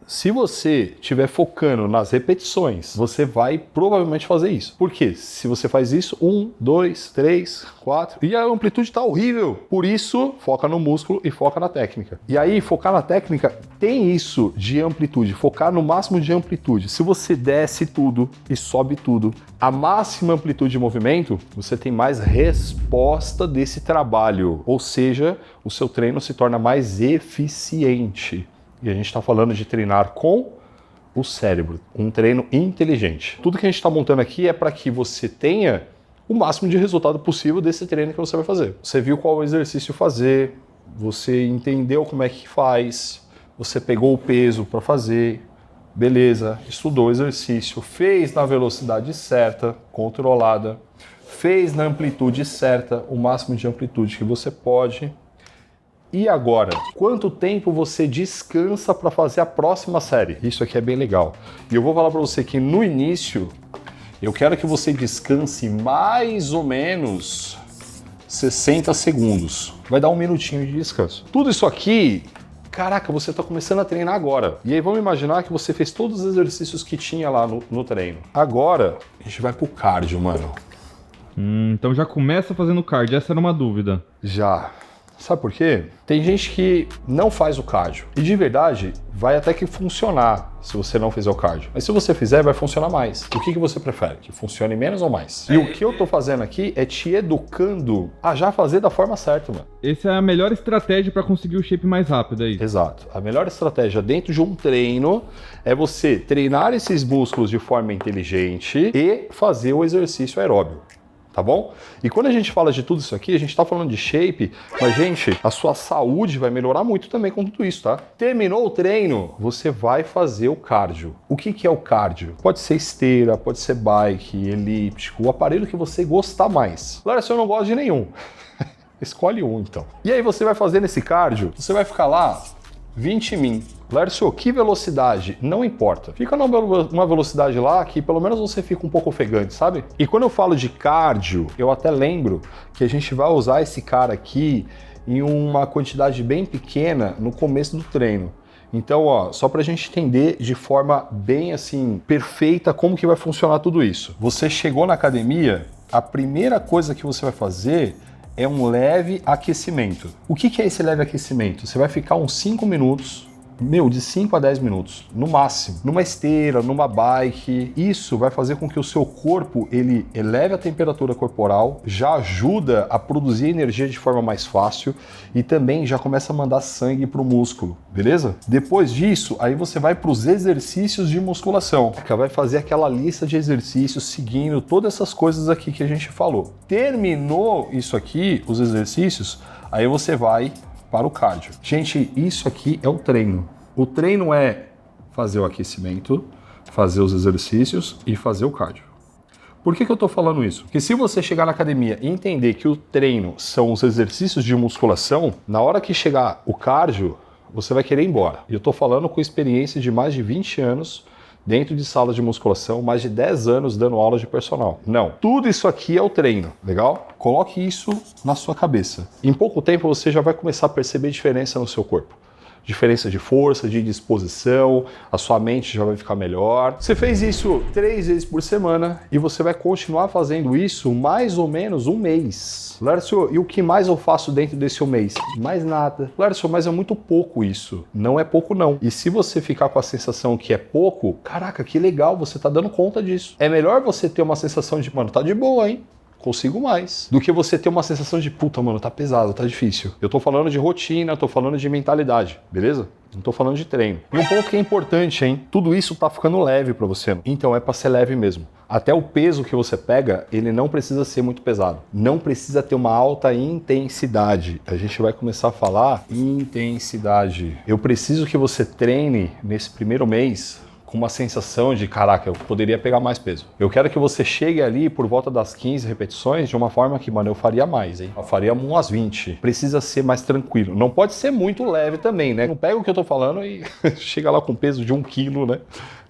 Se você estiver focando nas repetições, você vai provavelmente fazer isso. Por quê? Se você faz isso, 1, 2, 3, 4, e a amplitude está horrível. Por isso, foca no músculo e foca na técnica. E aí, focar na técnica tem isso de amplitude, focar no máximo de amplitude. Se você desce tudo e sobe tudo, a máxima amplitude de movimento, você tem mais resposta desse trabalho. Ou seja, o seu treino se torna mais eficiente. E a gente está falando de treinar com o cérebro, um treino inteligente. Tudo que a gente está montando aqui é para que você tenha o máximo de resultado possível desse treino que você vai fazer. Você viu qual exercício fazer, você entendeu como é que faz, você pegou o peso para fazer, beleza, estudou o exercício, fez na velocidade certa, controlada, fez na amplitude certa, o máximo de amplitude que você pode. E agora, quanto tempo você descansa para fazer a próxima série? Isso aqui é bem legal. E eu vou falar para você que no início, eu quero que você descanse mais ou menos 60 segundos. Vai dar um minutinho de descanso. Tudo isso aqui, caraca, você está começando a treinar agora. E aí vamos imaginar que você fez todos os exercícios que tinha lá no treino. Agora, a gente vai pro cardio, mano. Então já começa fazendo cardio, essa era uma dúvida. Já. Sabe por quê? Tem gente que não faz o cardio. E de verdade, vai até que funcionar se você não fizer o cardio. Mas se você fizer, vai funcionar mais. O que você prefere? Que funcione menos ou mais? E o que eu tô fazendo aqui é te educando a já fazer da forma certa, mano. Essa é a melhor estratégia para conseguir o shape mais rápido aí. Exato. A melhor estratégia dentro de um treino é você treinar esses músculos de forma inteligente e fazer o exercício aeróbio. Tá bom? E quando a gente fala de tudo isso aqui, a gente tá falando de shape, mas, gente, a sua saúde vai melhorar muito também com tudo isso, tá? Terminou o treino, você vai fazer o cardio. O que é o cardio? Pode ser esteira, pode ser bike, elíptico, o aparelho que você gostar mais. Claro, se eu não gosto de nenhum, escolhe um, então. E aí você vai fazer nesse cardio, você vai ficar lá 20 min. Lércio, que velocidade? Não importa. Fica numa velocidade lá que pelo menos você fica um pouco ofegante, sabe? E quando eu falo de cardio, eu até lembro que a gente vai usar esse cara aqui em uma quantidade bem pequena no começo do treino. Então, ó, só pra gente entender de forma bem assim, perfeita como que vai funcionar tudo isso. Você chegou na academia, a primeira coisa que você vai fazer é um leve aquecimento. O que é esse leve aquecimento? Você vai ficar uns 5 minutos, de 5 a 10 minutos, no máximo, numa esteira, numa bike. Isso vai fazer com que o seu corpo, ele eleve a temperatura corporal, já ajuda a produzir energia de forma mais fácil e também já começa a mandar sangue para o músculo, beleza? Depois disso, aí você vai para os exercícios de musculação, que vai fazer aquela lista de exercícios seguindo todas essas coisas aqui que a gente falou. Terminou isso aqui, os exercícios, Aí você vai para o cardio. Gente, isso aqui é o treino. O treino é fazer o aquecimento, fazer os exercícios e fazer o cardio. Por que eu tô falando isso? Porque se você chegar na academia e entender que o treino são os exercícios de musculação, na hora que chegar o cardio, você vai querer ir embora. E eu tô falando com experiência de mais de 20 anos dentro de salas de musculação, mais de 10 anos dando aula de personal. Não, tudo isso aqui é o treino, legal? Coloque isso na sua cabeça. Em pouco tempo você já vai começar a perceber diferença no seu corpo. Diferença de força, de disposição, a sua mente já vai ficar melhor. Você fez isso 3 vezes por semana e você vai continuar fazendo isso mais ou menos um mês. Lércio, e o que mais eu faço dentro desse um mês? Mais nada. Lércio, mas é muito pouco isso. Não é pouco não. E se você ficar com a sensação que é pouco, caraca, que legal, você tá dando conta disso. É melhor você ter uma sensação de, mano, tá de boa, hein? Consigo mais, do que você ter uma sensação de puta, mano, tá pesado, tá difícil. Eu tô falando de rotina, tô falando de mentalidade, beleza? Não tô falando de treino. E um ponto que é importante, hein? Tudo isso tá ficando leve pra você. Então é pra ser leve mesmo. Até o peso que você pega, ele não precisa ser muito pesado. Não precisa ter uma alta intensidade. A gente vai começar a falar intensidade. Eu preciso que você treine nesse primeiro mês com uma sensação de, caraca, eu poderia pegar mais peso. Eu quero que você chegue ali por volta das 15 repetições de uma forma que, mano, eu faria mais, hein? Eu faria umas 20. Precisa ser mais tranquilo. Não pode ser muito leve também, né? Não pega o que eu tô falando e chega lá com peso de 1 quilo, né?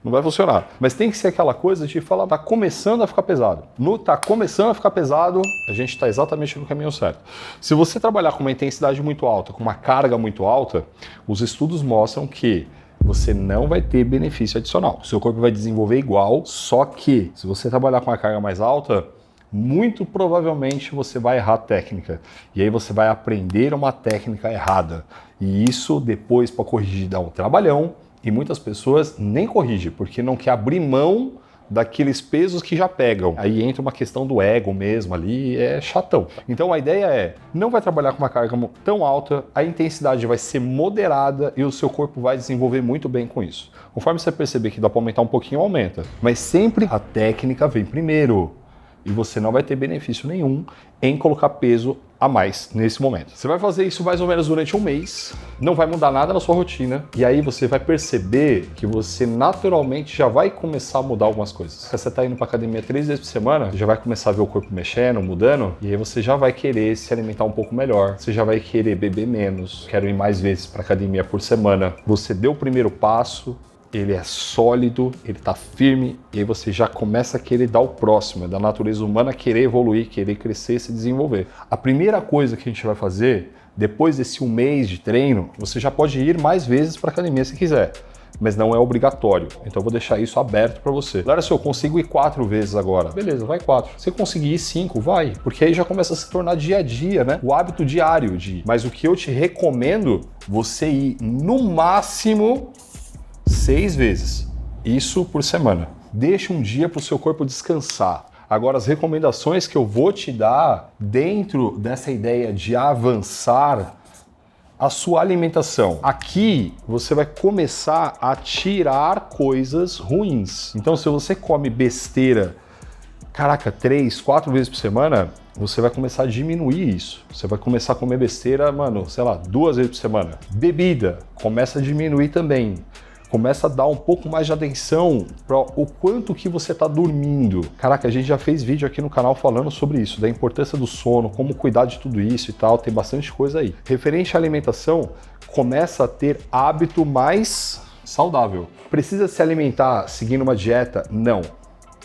Não vai funcionar. Mas tem que ser aquela coisa de falar, tá começando a ficar pesado. No tá começando a ficar pesado, a gente tá exatamente no caminho certo. Se você trabalhar com uma intensidade muito alta, com uma carga muito alta, os estudos mostram que você não vai ter benefício adicional. O seu corpo vai desenvolver igual, só que se você trabalhar com uma carga mais alta, muito provavelmente você vai errar a técnica. E aí você vai aprender uma técnica errada. E isso depois para corrigir dá um trabalhão e muitas pessoas nem corrigem, porque não quer abrir mão daqueles pesos que já pegam. Aí entra uma questão do ego mesmo ali, é chatão. Então a ideia é, não vai trabalhar com uma carga tão alta, a intensidade vai ser moderada e o seu corpo vai desenvolver muito bem com isso. Conforme você perceber que dá para aumentar um pouquinho, aumenta. Mas sempre a técnica vem primeiro. E você não vai ter benefício nenhum em colocar peso a mais nesse momento. Você vai fazer isso mais ou menos durante um mês, não vai mudar nada na sua rotina, e aí você vai perceber que você naturalmente já vai começar a mudar algumas coisas. Se você está indo para academia 3 vezes por semana, já vai começar a ver o corpo mexendo, mudando, e aí você já vai querer se alimentar um pouco melhor, você já vai querer beber menos, quero ir mais vezes para academia por semana. Você deu o primeiro passo, ele é sólido, ele está firme, e aí você já começa a querer dar o próximo, é da natureza humana querer evoluir, querer crescer, se desenvolver. A primeira coisa que a gente vai fazer, depois desse um mês de treino, você já pode ir mais vezes para a academia se quiser, mas não é obrigatório. Então eu vou deixar isso aberto para você. Galera, se eu consigo ir 4 vezes agora, beleza, vai 4. Se eu conseguir ir 5, vai, porque aí já começa a se tornar dia a dia, né? O hábito diário de ir. Mas o que eu te recomendo, você ir no máximo 6 vezes, isso por semana. Deixa um dia para o seu corpo descansar. Agora, as recomendações que eu vou te dar dentro dessa ideia de avançar, a sua alimentação. Aqui você vai começar a tirar coisas ruins. Então, se você come besteira, caraca, 3, 4 vezes por semana, você vai começar a diminuir isso. Você vai começar a comer besteira, mano, sei lá, 2 vezes por semana. Bebida, começa a diminuir também. Começa a dar um pouco mais de atenção para o quanto que você está dormindo. Caraca, a gente já fez vídeo aqui no canal falando sobre isso, da importância do sono, como cuidar de tudo isso e tal, tem bastante coisa aí. Referente à alimentação, começa a ter hábito mais saudável. Precisa se alimentar seguindo uma dieta? Não.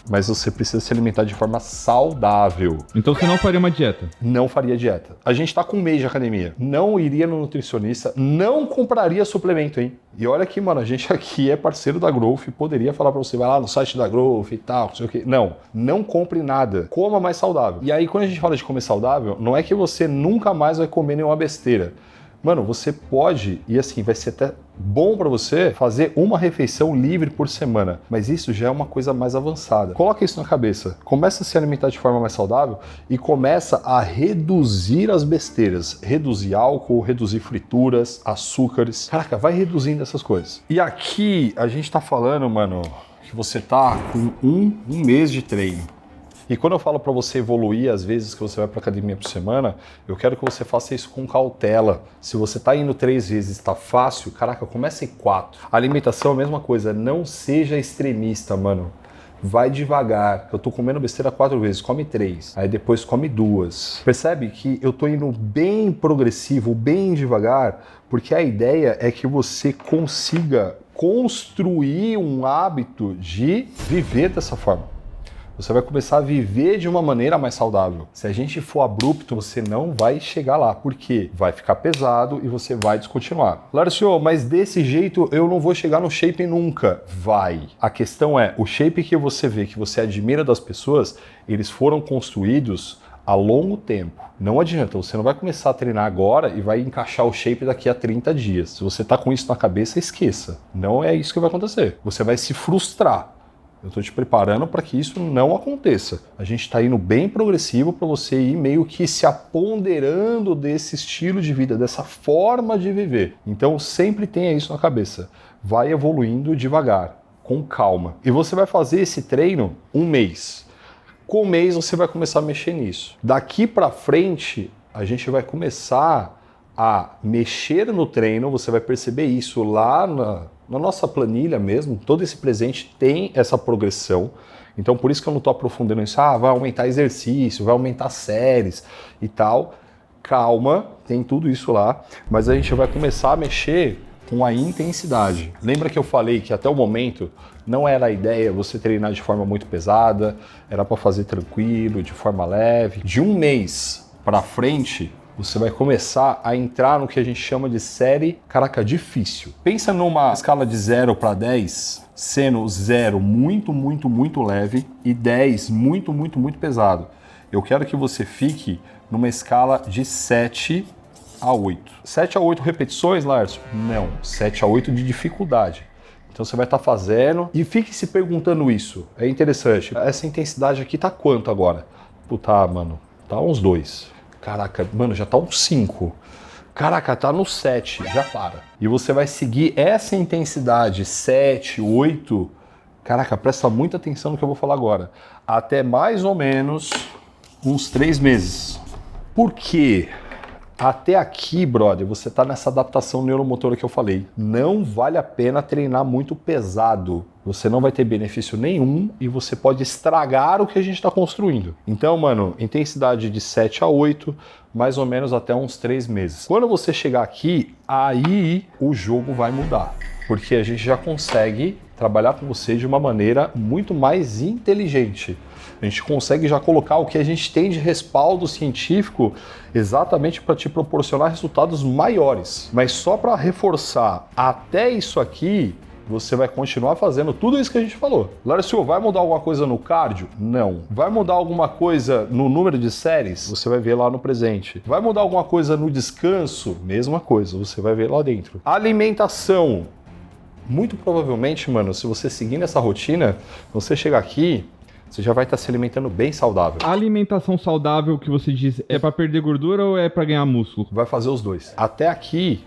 Mas você precisa se alimentar de forma saudável. Então você não faria uma dieta? Não faria dieta. A gente tá com um mês de academia. Não iria no nutricionista, não compraria suplemento, hein? E olha que, mano, a gente aqui é parceiro da Growth, poderia falar pra você, vai lá no site da Growth e tal, não sei o quê. Não, não compre nada. Coma mais saudável. E aí, quando a gente fala de comer saudável, não é que você nunca mais vai comer nenhuma besteira. Mano, você pode, e assim, vai ser até bom para você fazer uma refeição livre por semana, mas isso já é uma coisa mais avançada. Coloca isso na cabeça, começa a se alimentar de forma mais saudável e começa a reduzir as besteiras, reduzir álcool, reduzir frituras, açúcares. Caraca, vai reduzindo essas coisas. E aqui a gente tá falando, mano, que você tá com um mês de treino. E quando eu falo para você evoluir as vezes que você vai para academia por semana, eu quero que você faça isso com cautela. Se você tá indo 3 vezes, tá fácil, caraca, comece em 4. A alimentação é a mesma coisa, não seja extremista, mano. Vai devagar. Eu tô comendo besteira 4 vezes, come 3. Aí depois come 2. Percebe que eu tô indo bem progressivo, bem devagar, porque a ideia é que você consiga construir um hábito de viver dessa forma. Você vai começar a viver de uma maneira mais saudável. Se a gente for abrupto, você não vai chegar lá. Por quê? Vai ficar pesado e você vai descontinuar. Lárcio, mas desse jeito eu não vou chegar no shape nunca. Vai. A questão é, o shape que você vê, que você admira das pessoas, eles foram construídos a longo tempo. Não adianta, você não vai começar a treinar agora e vai encaixar o shape daqui a 30 dias. Se você tá com isso na cabeça, esqueça. Não é isso que vai acontecer. Você vai se frustrar. Eu estou te preparando para que isso não aconteça. A gente está indo bem progressivo para você ir meio que se apoderando desse estilo de vida, dessa forma de viver. Então sempre tenha isso na cabeça. Vai evoluindo devagar, com calma. E você vai fazer esse treino 1 mês. Com 1 mês você vai começar a mexer nisso. Daqui para frente a gente vai começar a mexer no treino, você vai perceber isso lá na nossa planilha mesmo, todo esse presente tem essa progressão. Então por isso que eu não estou aprofundando isso, vai aumentar exercício, vai aumentar séries e tal. Calma, tem tudo isso lá, mas a gente vai começar a mexer com a intensidade. Lembra que eu falei que até o momento não era a ideia você treinar de forma muito pesada, era para fazer tranquilo, de forma leve. De 1 mês para frente, você vai começar a entrar no que a gente chama de série, caraca, difícil. Pensa numa escala de 0 para 10, sendo 0 muito, muito, muito leve e 10 muito, muito, muito pesado. Eu quero que você fique numa escala de 7 a 8. 7 a 8 repetições, Lárcio? Não, 7 a 8 de dificuldade. Então você vai estar fazendo e fique se perguntando isso. É interessante. Essa intensidade aqui tá quanto agora? Puta, mano, tá uns 2. Caraca, mano, já tá um 5. Caraca, tá no 7, já para. E você vai seguir essa intensidade 7, 8. Caraca, presta muita atenção no que eu vou falar agora. Até mais ou menos uns 3 meses. Por quê? Até aqui, brother, você tá nessa adaptação neuromotora que eu falei. Não vale a pena treinar muito pesado. Você não vai ter benefício nenhum e você pode estragar o que a gente está construindo. Então, mano, intensidade de 7 a 8, mais ou menos até uns 3 meses. Quando você chegar aqui, aí o jogo vai mudar. Porque a gente já consegue trabalhar com você de uma maneira muito mais inteligente. A gente consegue já colocar o que a gente tem de respaldo científico exatamente para te proporcionar resultados maiores. Mas só para reforçar, até isso aqui, você vai continuar fazendo tudo isso que a gente falou. Lárcio, vai mudar alguma coisa no cardio? Não. Vai mudar alguma coisa no número de séries? Você vai ver lá no presente. Vai mudar alguma coisa no descanso? Mesma coisa, você vai ver lá dentro. Alimentação. Muito provavelmente, mano, se você seguir nessa rotina, você chegar aqui, você já vai estar se alimentando bem saudável. A alimentação saudável que você diz é para perder gordura ou é para ganhar músculo? Vai fazer os dois. Até aqui,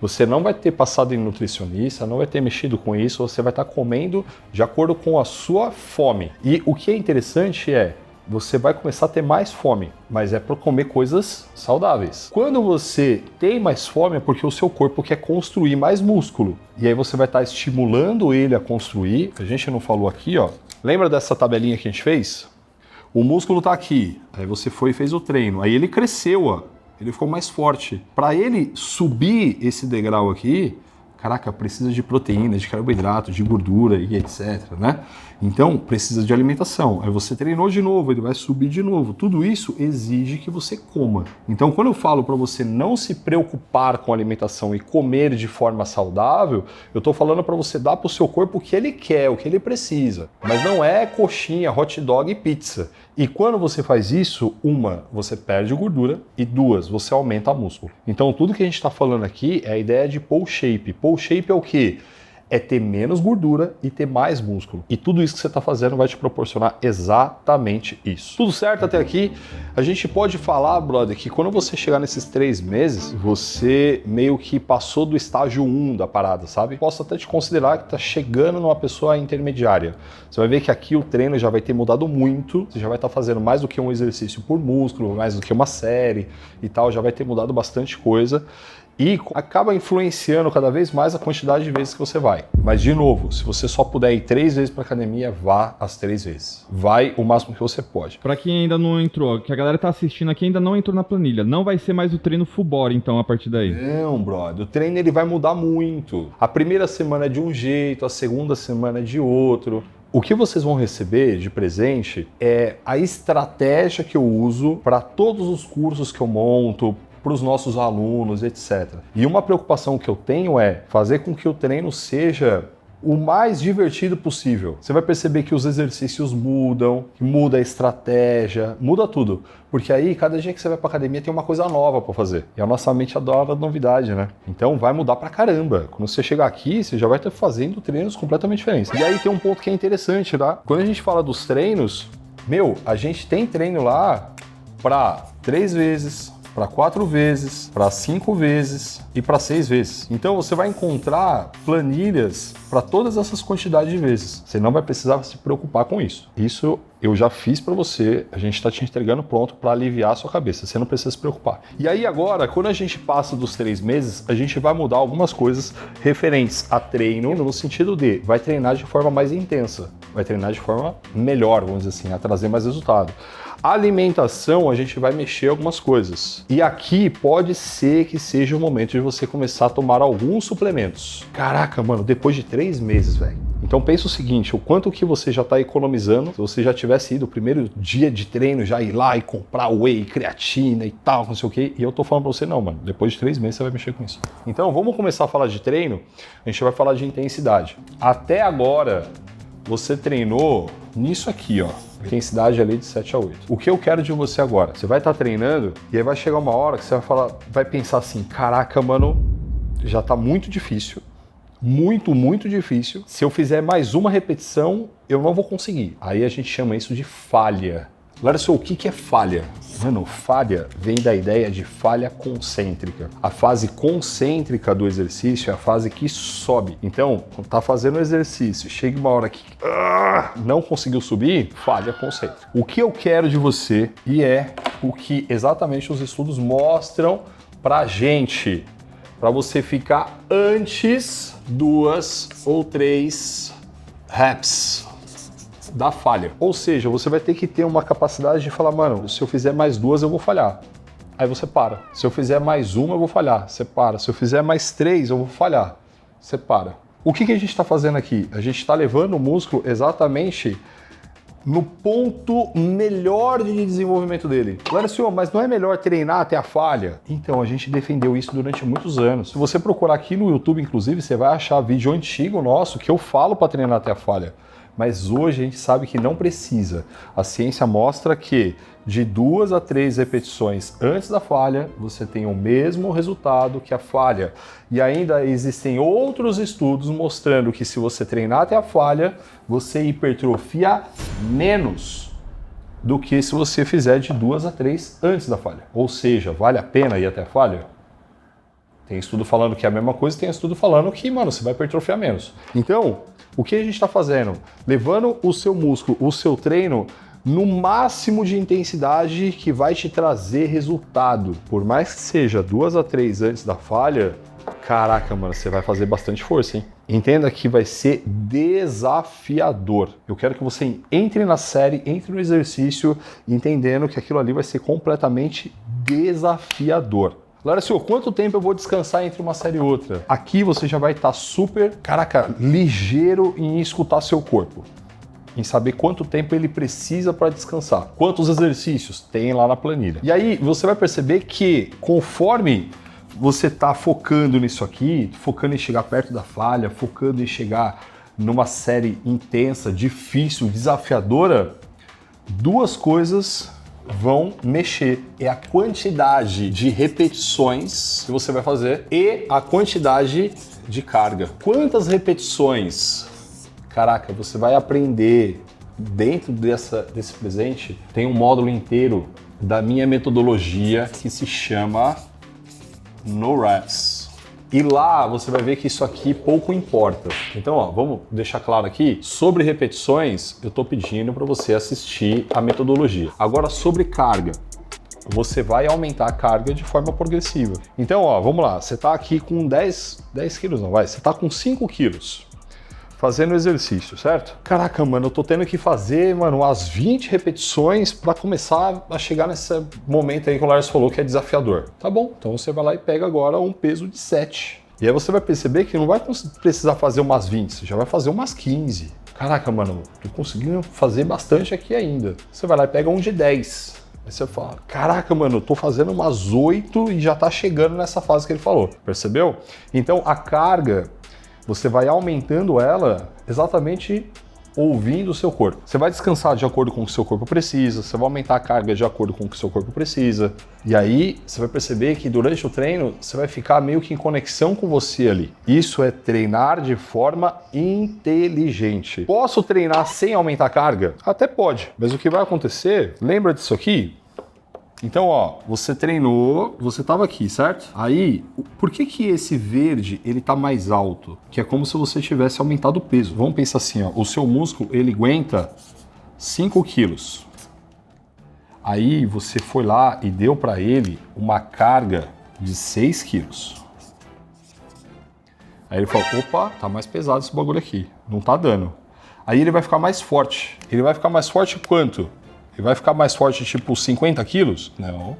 você não vai ter passado em nutricionista, não vai ter mexido com isso, você vai estar comendo de acordo com a sua fome. E o que é interessante é, você vai começar a ter mais fome, mas é para comer coisas saudáveis. Quando você tem mais fome é porque o seu corpo quer construir mais músculo. E aí você vai estar estimulando ele a construir. A gente não falou aqui, ó. Lembra dessa tabelinha que a gente fez? O músculo está aqui, aí você foi e fez o treino, aí ele cresceu, ó. Ele ficou mais forte. Para ele subir esse degrau aqui, caraca, precisa de proteína, de carboidrato, de gordura e etc, né? Então, precisa de alimentação. Aí você treinou de novo, ele vai subir de novo. Tudo isso exige que você coma. Então, quando eu falo para você não se preocupar com a alimentação e comer de forma saudável, eu estou falando para você dar para o seu corpo o que ele quer, o que ele precisa. Mas não é coxinha, hot dog e pizza. E quando você faz isso, você perde gordura e 2, você aumenta músculo. Então, tudo que a gente está falando aqui é a ideia de pull shape. Pull shape é o quê? é ter menos gordura e ter mais músculo. E tudo isso que você está fazendo vai te proporcionar exatamente isso. Tudo certo até aqui? A gente pode falar, brother, que quando você chegar nesses 3 meses, você meio que passou do estágio 1 da parada, sabe? Posso até te considerar que está chegando numa pessoa intermediária. Você vai ver que aqui o treino já vai ter mudado muito, você já vai estar fazendo mais do que um exercício por músculo, mais do que uma série e tal, já vai ter mudado bastante coisa. E acaba influenciando cada vez mais a quantidade de vezes que você vai. Mas, de novo, se você só puder ir 3 vezes para academia, vá as 3 vezes. Vai o máximo que você pode. Pra quem ainda não entrou, que a galera tá assistindo aqui ainda não entrou na planilha, não vai ser mais o treino full body, então, a partir daí? Não, brother. O treino ele vai mudar muito. A primeira semana é de um jeito, a segunda semana é de outro. O que vocês vão receber de presente é a estratégia que eu uso para todos os cursos que eu monto, para os nossos alunos, etc. E uma preocupação que eu tenho é fazer com que o treino seja o mais divertido possível. Você vai perceber que os exercícios mudam, que muda a estratégia, muda tudo. Porque aí, cada dia que você vai para academia tem uma coisa nova para fazer. E a nossa mente adora a novidade, né? Então vai mudar pra caramba. Quando você chegar aqui, você já vai estar fazendo treinos completamente diferentes. E aí tem um ponto que é interessante, tá? Quando a gente fala dos treinos, a gente tem treino lá para 3 vezes, para 4 vezes, para 5 vezes e para 6 vezes. Então você vai encontrar planilhas para todas essas quantidades de vezes. Você não vai precisar se preocupar com isso. Isso eu já fiz para você, a gente está te entregando pronto para aliviar a sua cabeça. Você não precisa se preocupar. E aí agora, quando a gente passa dos 3 meses, a gente vai mudar algumas coisas referentes a treino, no sentido de vai treinar de forma mais intensa, vai treinar de forma melhor, vamos dizer assim, a trazer mais resultado. A alimentação, a gente vai mexer algumas coisas. E aqui pode ser que seja o momento de você começar a tomar alguns suplementos. Caraca, mano, depois de 3 meses, velho. Então pensa o seguinte, o quanto que você já está economizando, se você já tivesse ido o primeiro dia de treino, já ir lá e comprar whey, creatina e tal, não sei o quê. E eu tô falando pra você, não, mano, depois de 3 meses você vai mexer com isso. Então vamos começar a falar de treino, a gente vai falar de intensidade. Até agora, você treinou nisso aqui, ó. Intensidade ali de 7 a 8. O que eu quero de você agora? Você vai estar treinando e aí vai chegar uma hora que você vai pensar assim, caraca, mano, já tá muito difícil. Muito difícil. Se eu fizer mais uma repetição, eu não vou conseguir. Aí a gente chama isso de falha. Agora só, o que é falha? Mano, falha vem da ideia de falha concêntrica. A fase concêntrica do exercício é a fase que sobe. Então, quando tá fazendo o exercício, chega uma hora que não conseguiu subir, falha concêntrica. O que eu quero de você, e é o que exatamente os estudos mostram pra gente, para você ficar antes 2 ou 3 reps da falha. Ou seja, você vai ter que ter uma capacidade de falar, mano, se eu fizer mais 2 eu vou falhar. Aí você para. Se eu fizer mais 1 eu vou falhar. Você para. Se eu fizer mais 3 eu vou falhar. Você para. O que a gente está fazendo aqui? A gente está levando o músculo exatamente no ponto melhor de desenvolvimento dele. Agora, senhor, mas não é melhor treinar até a falha? Então, a gente defendeu isso durante muitos anos. Se você procurar aqui no YouTube, inclusive, você vai achar vídeo antigo nosso que eu falo para treinar até a falha. Mas hoje a gente sabe que não precisa. A ciência mostra que de 2 a 3 repetições antes da falha, você tem o mesmo resultado que a falha. E ainda existem outros estudos mostrando que se você treinar até a falha, você hipertrofia menos do que se você fizer de 2 a 3 antes da falha. Ou seja, vale a pena ir até a falha? Tem estudo falando que é a mesma coisa, tem estudo falando que, mano, você vai hipertrofiar menos. Então, o que a gente está fazendo? Levando o seu músculo, o seu treino, no máximo de intensidade que vai te trazer resultado. Por mais que seja 2 a 3 antes da falha, caraca, mano, você vai fazer bastante força, hein? Entenda que vai ser desafiador. Eu quero que você entre na série, entre no exercício, entendendo que aquilo ali vai ser completamente desafiador. Agora, senhor, quanto tempo eu vou descansar entre uma série e outra? Aqui você já vai estar super, caraca, ligeiro em escutar seu corpo. Em saber quanto tempo ele precisa para descansar. Quantos exercícios tem lá na planilha. E aí você vai perceber que conforme você está focando nisso aqui, focando em chegar perto da falha, focando em chegar numa série intensa, difícil, desafiadora, 2 coisas vão mexer. É a quantidade de repetições que você vai fazer e a quantidade de carga. Quantas repetições? Caraca, você vai aprender dentro desse presente. Tem um módulo inteiro da minha metodologia que se chama No Reps. E lá você vai ver que isso aqui pouco importa. Então, ó, vamos deixar claro aqui, sobre repetições, eu tô pedindo para você assistir a metodologia. Agora, sobre carga, você vai aumentar a carga de forma progressiva. Então, ó, vamos lá, você tá aqui com 10 quilos, não vai? Você tá com 5 quilos. Fazendo exercício, certo? Caraca, mano, eu tô tendo que fazer, mano, as 20 repetições para começar a chegar nesse momento aí que o Lars falou que é desafiador. Tá bom, então você vai lá e pega agora um peso de 7. E aí você vai perceber que não vai precisar fazer umas 20, você já vai fazer umas 15. Caraca, mano, tô conseguindo fazer bastante aqui ainda. Você vai lá e pega um de 10. Aí você fala, caraca, mano, eu tô fazendo umas 8 e já tá chegando nessa fase que ele falou. Percebeu? Então a carga, você vai aumentando ela exatamente ouvindo o seu corpo. Você vai descansar de acordo com o que o seu corpo precisa, você vai aumentar a carga de acordo com o que o seu corpo precisa. E aí você vai perceber que durante o treino você vai ficar meio que em conexão com você ali. Isso é treinar de forma inteligente. Posso treinar sem aumentar a carga? Até pode, mas o que vai acontecer, lembra disso aqui? Então, ó, você treinou, você tava aqui, certo? Aí, por que esse verde, ele tá mais alto? Que é como se você tivesse aumentado o peso. Vamos pensar assim, ó, o seu músculo, ele aguenta 5 quilos. Aí, você foi lá e deu para ele uma carga de 6 quilos. Aí ele falou, opa, tá mais pesado esse bagulho aqui, não tá dando. Aí ele vai ficar mais forte. Ele vai ficar mais forte quanto? Ele vai ficar mais forte, tipo, 50 quilos? Não.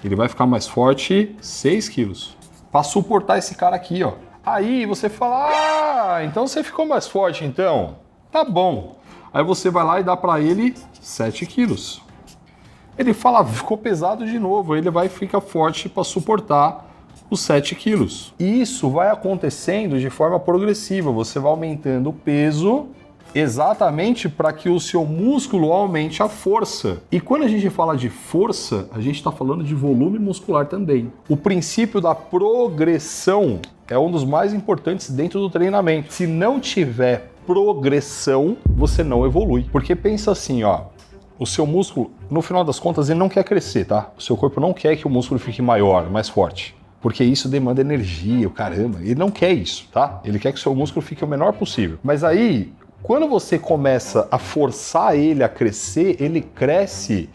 Ele vai ficar mais forte 6 quilos. Para suportar esse cara aqui, ó. Aí você fala, ah, então você ficou mais forte, então. Tá bom. Aí você vai lá e dá para ele 7 quilos. Ele fala, ficou pesado de novo. Aí ele vai ficar forte para suportar os 7 quilos. E isso vai acontecendo de forma progressiva. Você vai aumentando o peso exatamente para que o seu músculo aumente a força. E quando a gente fala de força, a gente está falando de volume muscular também. O princípio da progressão é um dos mais importantes dentro do treinamento. Se não tiver progressão, você não evolui. Porque pensa assim, ó, o seu músculo, no final das contas, ele não quer crescer, tá? O seu corpo não quer que o músculo fique maior, mais forte. Porque isso demanda energia, o caramba. Ele não quer isso, tá? Ele quer que o seu músculo fique o menor possível. Mas aí, quando você começa a forçar ele a crescer, ele cresce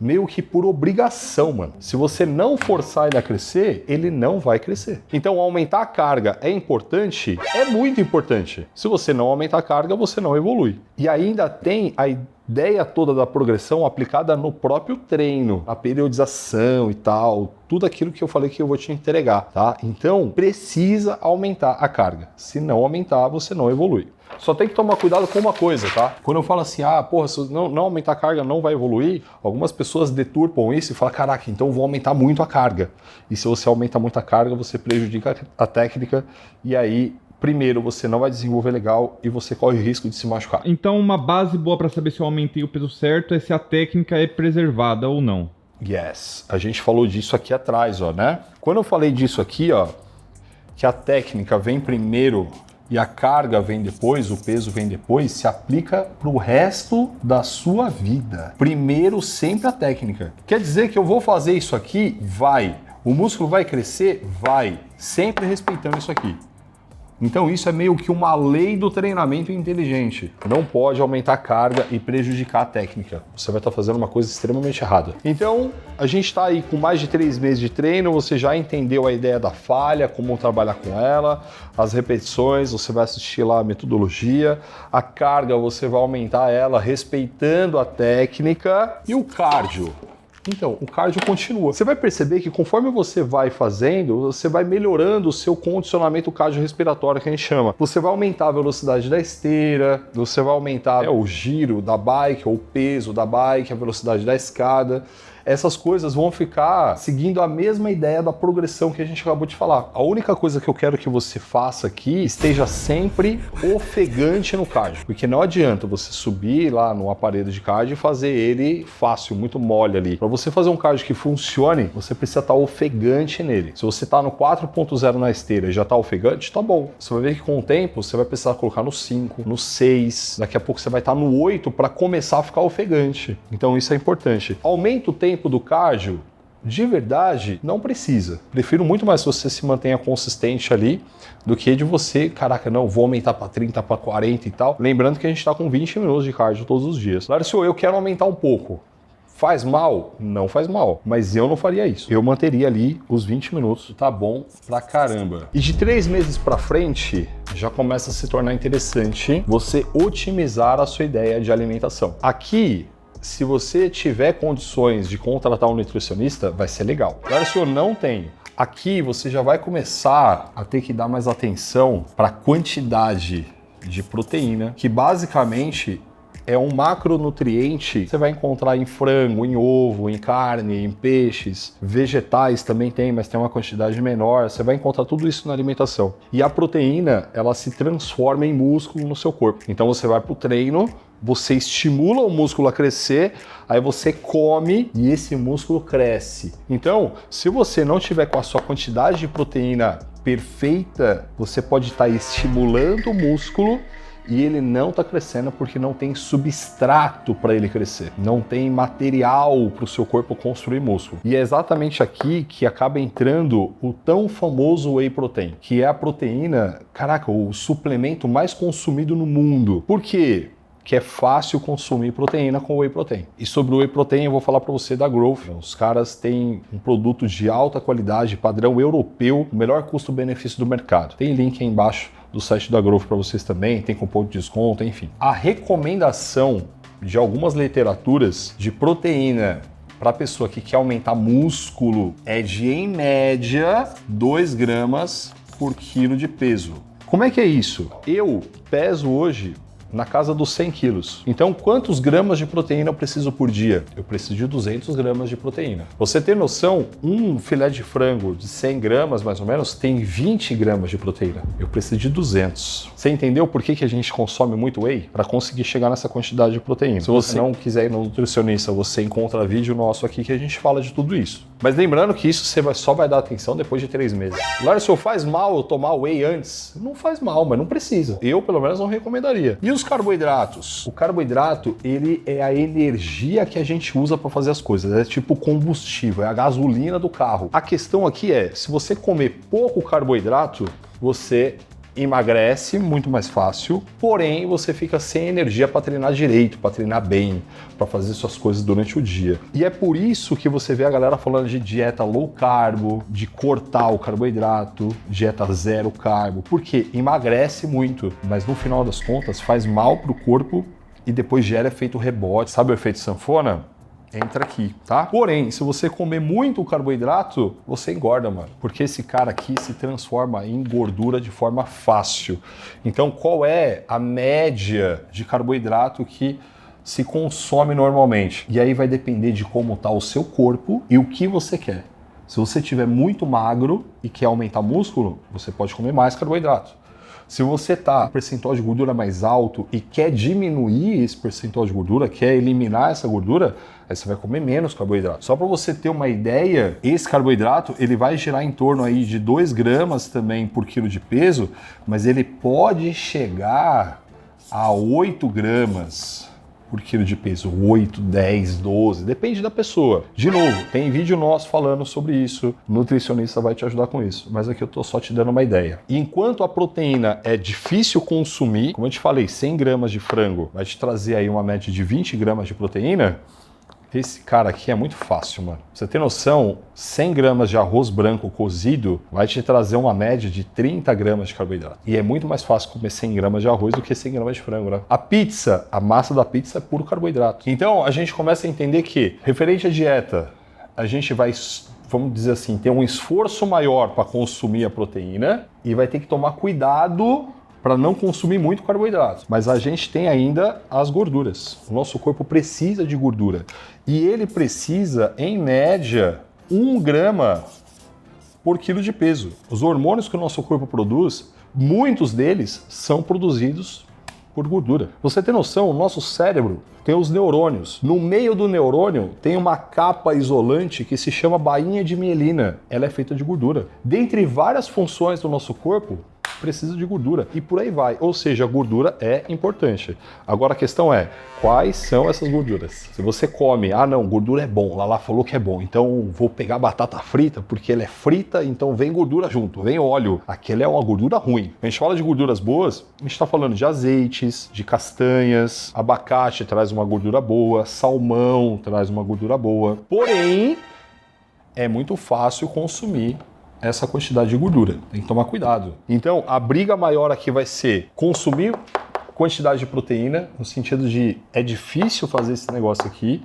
meio que por obrigação, mano. Se você não forçar ele a crescer, ele não vai crescer. Então, aumentar a carga é importante? É muito importante. Se você não aumentar a carga, você não evolui. E ainda tem a ideia toda da progressão aplicada no próprio treino, a periodização e tal, tudo aquilo que eu falei que eu vou te entregar, tá? Então, precisa aumentar a carga. Se não aumentar, você não evolui. Só tem que tomar cuidado com uma coisa, tá? Quando eu falo assim, ah, porra, se não aumentar a carga não vai evoluir, algumas pessoas deturpam isso e falam, caraca, então eu vou aumentar muito a carga. E se você aumenta muito a carga, você prejudica a técnica e aí, primeiro, você não vai desenvolver legal e você corre o risco de se machucar. Então, uma base boa para saber se eu aumentei o peso certo é se a técnica é preservada ou não. Yes, a gente falou disso aqui atrás, ó, né? Quando eu falei disso aqui, ó, que a técnica vem primeiro e a carga vem depois, o peso vem depois, se aplica para o resto da sua vida. Primeiro, sempre a técnica. Quer dizer que eu vou fazer isso aqui? Vai. O músculo vai crescer? Vai. Sempre respeitando isso aqui. Então isso é meio que uma lei do treinamento inteligente. Não pode aumentar a carga e prejudicar a técnica. Você vai estar fazendo uma coisa extremamente errada. Então, a gente está aí com mais de 3 meses de treino, você já entendeu a ideia da falha, como trabalhar com ela, as repetições, você vai assistir lá a metodologia, a carga você vai aumentar ela respeitando a técnica e o cardio. Então, o cardio continua. Você vai perceber que conforme você vai fazendo, você vai melhorando o seu condicionamento cardiorrespiratório, que a gente chama. Você vai aumentar a velocidade da esteira, você vai aumentar o giro da bike, ou o peso da bike, a velocidade da escada. essas coisas vão ficar seguindo a mesma ideia da progressão que a gente acabou de falar. A única coisa que eu quero que você faça aqui, esteja sempre ofegante no cardio, porque não adianta você subir lá no aparelho de cardio e fazer ele fácil, muito mole ali. Para você fazer um cardio que funcione, você precisa estar ofegante nele. Se você está no 4.0 na esteira e já está ofegante, tá bom. Você vai ver que com o tempo você vai precisar colocar no 5, no 6, daqui a pouco você vai estar no 8 para começar a ficar ofegante. Então isso é importante. Aumenta o tempo do cardio? De verdade, não precisa. Prefiro muito mais que você se mantenha consistente ali do que de você, caraca, não, vou aumentar para 30, para 40 e tal. Lembrando que a gente está com 20 minutos de cardio todos os dias. Lárcio, eu quero aumentar um pouco. Faz mal? Não faz mal. Mas eu não faria isso. Eu manteria ali os 20 minutos. Tá bom pra caramba. E de 3 meses pra frente, já começa a se tornar interessante você otimizar a sua ideia de alimentação. Aqui, se você tiver condições de contratar um nutricionista, vai ser legal. Agora, se eu não tenho, aqui você já vai começar a ter que dar mais atenção para a quantidade de proteína, que basicamente é um macronutriente que você vai encontrar em frango, em ovo, em carne, em peixes. Vegetais também tem, mas tem uma quantidade menor. Você vai encontrar tudo isso na alimentação. E a proteína, ela se transforma em músculo no seu corpo. Então você vai para o treino, você estimula o músculo a crescer, aí você come e esse músculo cresce. Então, se você não tiver com a sua quantidade de proteína perfeita, você pode estar estimulando o músculo e ele não está crescendo porque não tem substrato para ele crescer, não tem material para o seu corpo construir músculo. E é exatamente aqui que acaba entrando o tão famoso whey protein, que é a proteína, caraca, o suplemento mais consumido no mundo. Por quê? Que é fácil consumir proteína com whey protein. E sobre o whey protein eu vou falar para você da Growth. Os caras têm um produto de alta qualidade, padrão europeu, o melhor custo-benefício do mercado. Tem link aí embaixo do site da Growth para vocês também, tem cupom de desconto, enfim. A recomendação de algumas literaturas de proteína para a pessoa que quer aumentar músculo é de, em média, 2 gramas por quilo de peso. Como é que é isso? Eu peso hoje na casa dos 100 quilos. Então, quantos gramas de proteína eu preciso por dia? Eu preciso de 200 gramas de proteína. Você ter noção, um filé de frango de 100 gramas, mais ou menos, tem 20 gramas de proteína. Eu preciso de 200. Você entendeu por que a gente consome muito whey? Para conseguir chegar nessa quantidade de proteína. Se você não quiser ir no nutricionista, você encontra vídeo nosso aqui que a gente fala de tudo isso. Mas lembrando que isso você só vai dar atenção depois de 3 meses. Lárcio, faz mal eu tomar whey antes? Não faz mal, mas não precisa. Eu, pelo menos, não recomendaria. E os carboidratos? O carboidrato, ele é a energia que a gente usa para fazer as coisas. É tipo combustível, é a gasolina do carro. A questão aqui é, se você comer pouco carboidrato, você emagrece muito mais fácil, porém você fica sem energia para treinar direito, para treinar bem, para fazer suas coisas durante o dia. E é por isso que você vê a galera falando de dieta low carbo, de cortar o carboidrato, dieta zero carbo, porque emagrece muito, mas no final das contas faz mal pro corpo e depois gera efeito rebote. Sabe o efeito sanfona? Entra aqui, tá? Porém, se você comer muito carboidrato, você engorda, mano. Porque esse cara aqui se transforma em gordura de forma fácil. Então, qual é a média de carboidrato que se consome normalmente? E aí vai depender de como tá o seu corpo e o que você quer. Se você estiver muito magro e quer aumentar músculo, você pode comer mais carboidrato. Se você tá com percentual de gordura mais alto e quer diminuir esse percentual de gordura, quer eliminar essa gordura, aí você vai comer menos carboidrato. Só para você ter uma ideia, esse carboidrato ele vai gerar em torno aí de 2 gramas também por quilo de peso, mas ele pode chegar a 8 gramas por quilo de peso, 8, 10, 12, depende da pessoa. De novo, tem vídeo nosso falando sobre isso, o nutricionista vai te ajudar com isso, mas aqui eu tô só te dando uma ideia. E enquanto a proteína é difícil consumir, como eu te falei, 100 gramas de frango vai te trazer aí uma média de 20 gramas de proteína, esse cara aqui é muito fácil, mano. Pra você ter noção, 100 gramas de arroz branco cozido vai te trazer uma média de 30 gramas de carboidrato. E é muito mais fácil comer 100 gramas de arroz do que 100 gramas de frango, né? A pizza, a massa da pizza é puro carboidrato. Então, a gente começa a entender que, referente à dieta, a gente vai, vamos dizer assim, ter um esforço maior para consumir a proteína e vai ter que tomar cuidado para não consumir muito carboidrato. Mas a gente tem ainda as gorduras. O nosso corpo precisa de gordura. E ele precisa, em média, 1 grama por quilo de peso. Os hormônios que o nosso corpo produz, muitos deles são produzidos por gordura. Você tem noção, o nosso cérebro tem os neurônios. No meio do neurônio tem uma capa isolante que se chama bainha de mielina. Ela é feita de gordura. Dentre várias funções do nosso corpo, precisa de gordura e por aí vai. Ou seja, a gordura é importante. Agora a questão é, quais são essas gorduras? Se você come, não, gordura é bom, Lala falou que é bom, então vou pegar batata frita porque ela é frita, então vem gordura junto, vem óleo. Aquela é uma gordura ruim. A gente fala de gorduras boas, a gente está falando de azeites, de castanhas, abacate traz uma gordura boa, salmão traz uma gordura boa. Porém, é muito fácil consumir essa quantidade de gordura. Tem que tomar cuidado. Então, a briga maior aqui vai ser consumir quantidade de proteína, no sentido de é difícil fazer esse negócio aqui,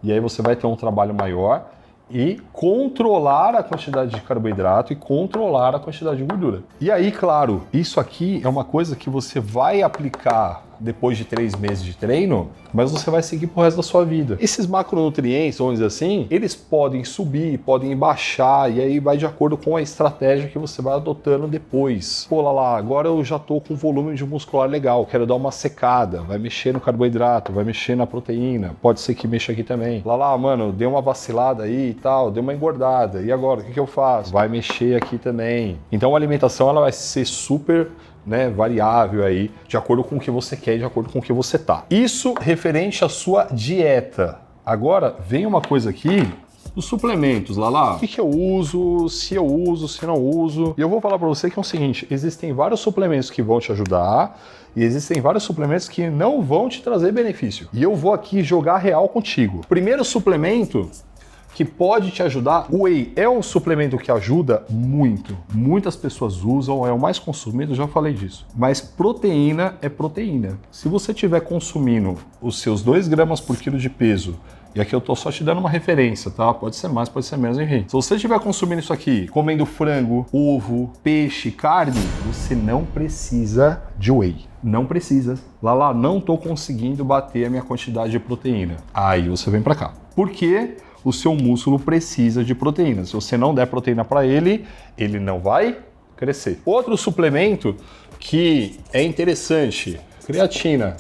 e aí você vai ter um trabalho maior, e controlar a quantidade de carboidrato e controlar a quantidade de gordura. E aí, claro, isso aqui é uma coisa que você vai aplicar depois de 3 meses de treino, mas você vai seguir pro resto da sua vida. Esses macronutrientes, vamos dizer assim, eles podem subir, podem baixar, e aí vai de acordo com a estratégia que você vai adotando depois. Pô, lá, agora eu já tô com volume de muscular legal, quero dar uma secada, vai mexer no carboidrato, vai mexer na proteína, pode ser que mexa aqui também. Lá, mano, deu uma vacilada aí e tal, deu uma engordada, e agora, o que eu faço? Vai mexer aqui também. Então a alimentação, ela vai ser super variável aí, de acordo com o que você quer e de acordo com o que você tá. Isso referente à sua dieta. Agora, vem uma coisa aqui, os suplementos, Lala. O que eu uso, se não uso. E eu vou falar para você que é o seguinte, existem vários suplementos que vão te ajudar e existem vários suplementos que não vão te trazer benefício. E eu vou aqui jogar real contigo. Primeiro suplemento que pode te ajudar. O whey é um suplemento que ajuda muito. Muitas pessoas usam, é o mais consumido, já falei disso. Mas proteína é proteína. Se você estiver consumindo os seus 2 gramas por quilo de peso, e aqui eu tô só te dando uma referência, tá? Pode ser mais, pode ser menos, enfim. Se você estiver consumindo isso aqui, comendo frango, ovo, peixe, carne, você não precisa de whey. Não precisa. Lala, não tô conseguindo bater a minha quantidade de proteína. Aí você vem pra cá. Por quê? O seu músculo precisa de proteína. Se você não der proteína para ele, ele não vai crescer. Outro suplemento que é interessante, creatina.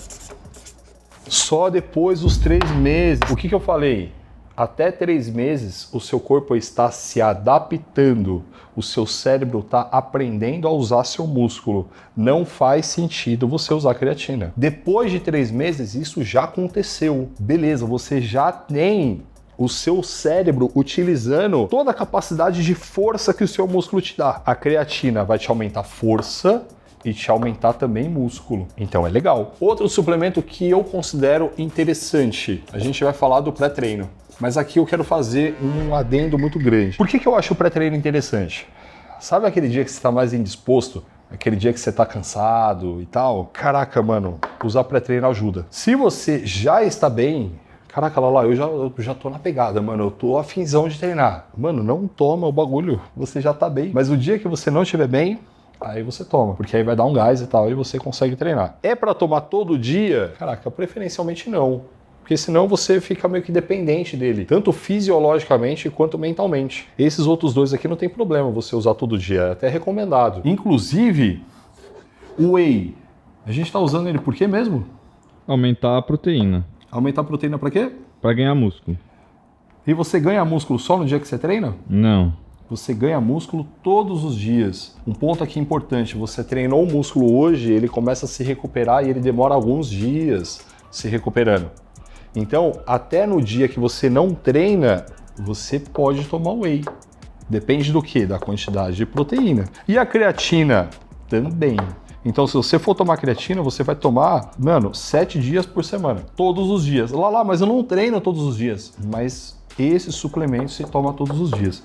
Só depois dos 3 meses. O que eu falei? Até 3 meses, o seu corpo está se adaptando. O seu cérebro está aprendendo a usar seu músculo. Não faz sentido você usar creatina. Depois de 3 meses, isso já aconteceu. Beleza, você já tem o seu cérebro utilizando toda a capacidade de força que o seu músculo te dá. A creatina vai te aumentar força e te aumentar também músculo. Então é legal. Outro suplemento que eu considero interessante, a gente vai falar do pré-treino. Mas aqui eu quero fazer um adendo muito grande. Por que eu acho o pré-treino interessante? Sabe aquele dia que você está mais indisposto? Aquele dia que você tá cansado e tal? Caraca, mano, usar pré-treino ajuda. Se você já está bem, caraca, Lala, eu já tô na pegada, mano, eu tô afinzão de treinar. Mano, não toma o bagulho, você já tá bem. Mas o dia que você não estiver bem, aí você toma, porque aí vai dar um gás e tal, e você consegue treinar. É pra tomar todo dia? Caraca, preferencialmente não. Porque senão você fica meio que dependente dele, tanto fisiologicamente quanto mentalmente. Esses outros 2 aqui não tem problema você usar todo dia, é até recomendado. Inclusive, o whey, a gente tá usando ele por quê mesmo? Aumentar a proteína. Aumentar a proteína pra quê? Pra ganhar músculo. E você ganha músculo só no dia que você treina? Não. Você ganha músculo todos os dias. Um ponto aqui importante, você treinou o músculo hoje, ele começa a se recuperar e ele demora alguns dias se recuperando. Então, até no dia que você não treina, você pode tomar whey. Depende do quê? Da quantidade de proteína. E a creatina também. Então, se você for tomar creatina, você vai tomar, mano, 7 dias por semana. Todos os dias. Lá, mas eu não treino todos os dias. Mas esse suplemento se toma todos os dias.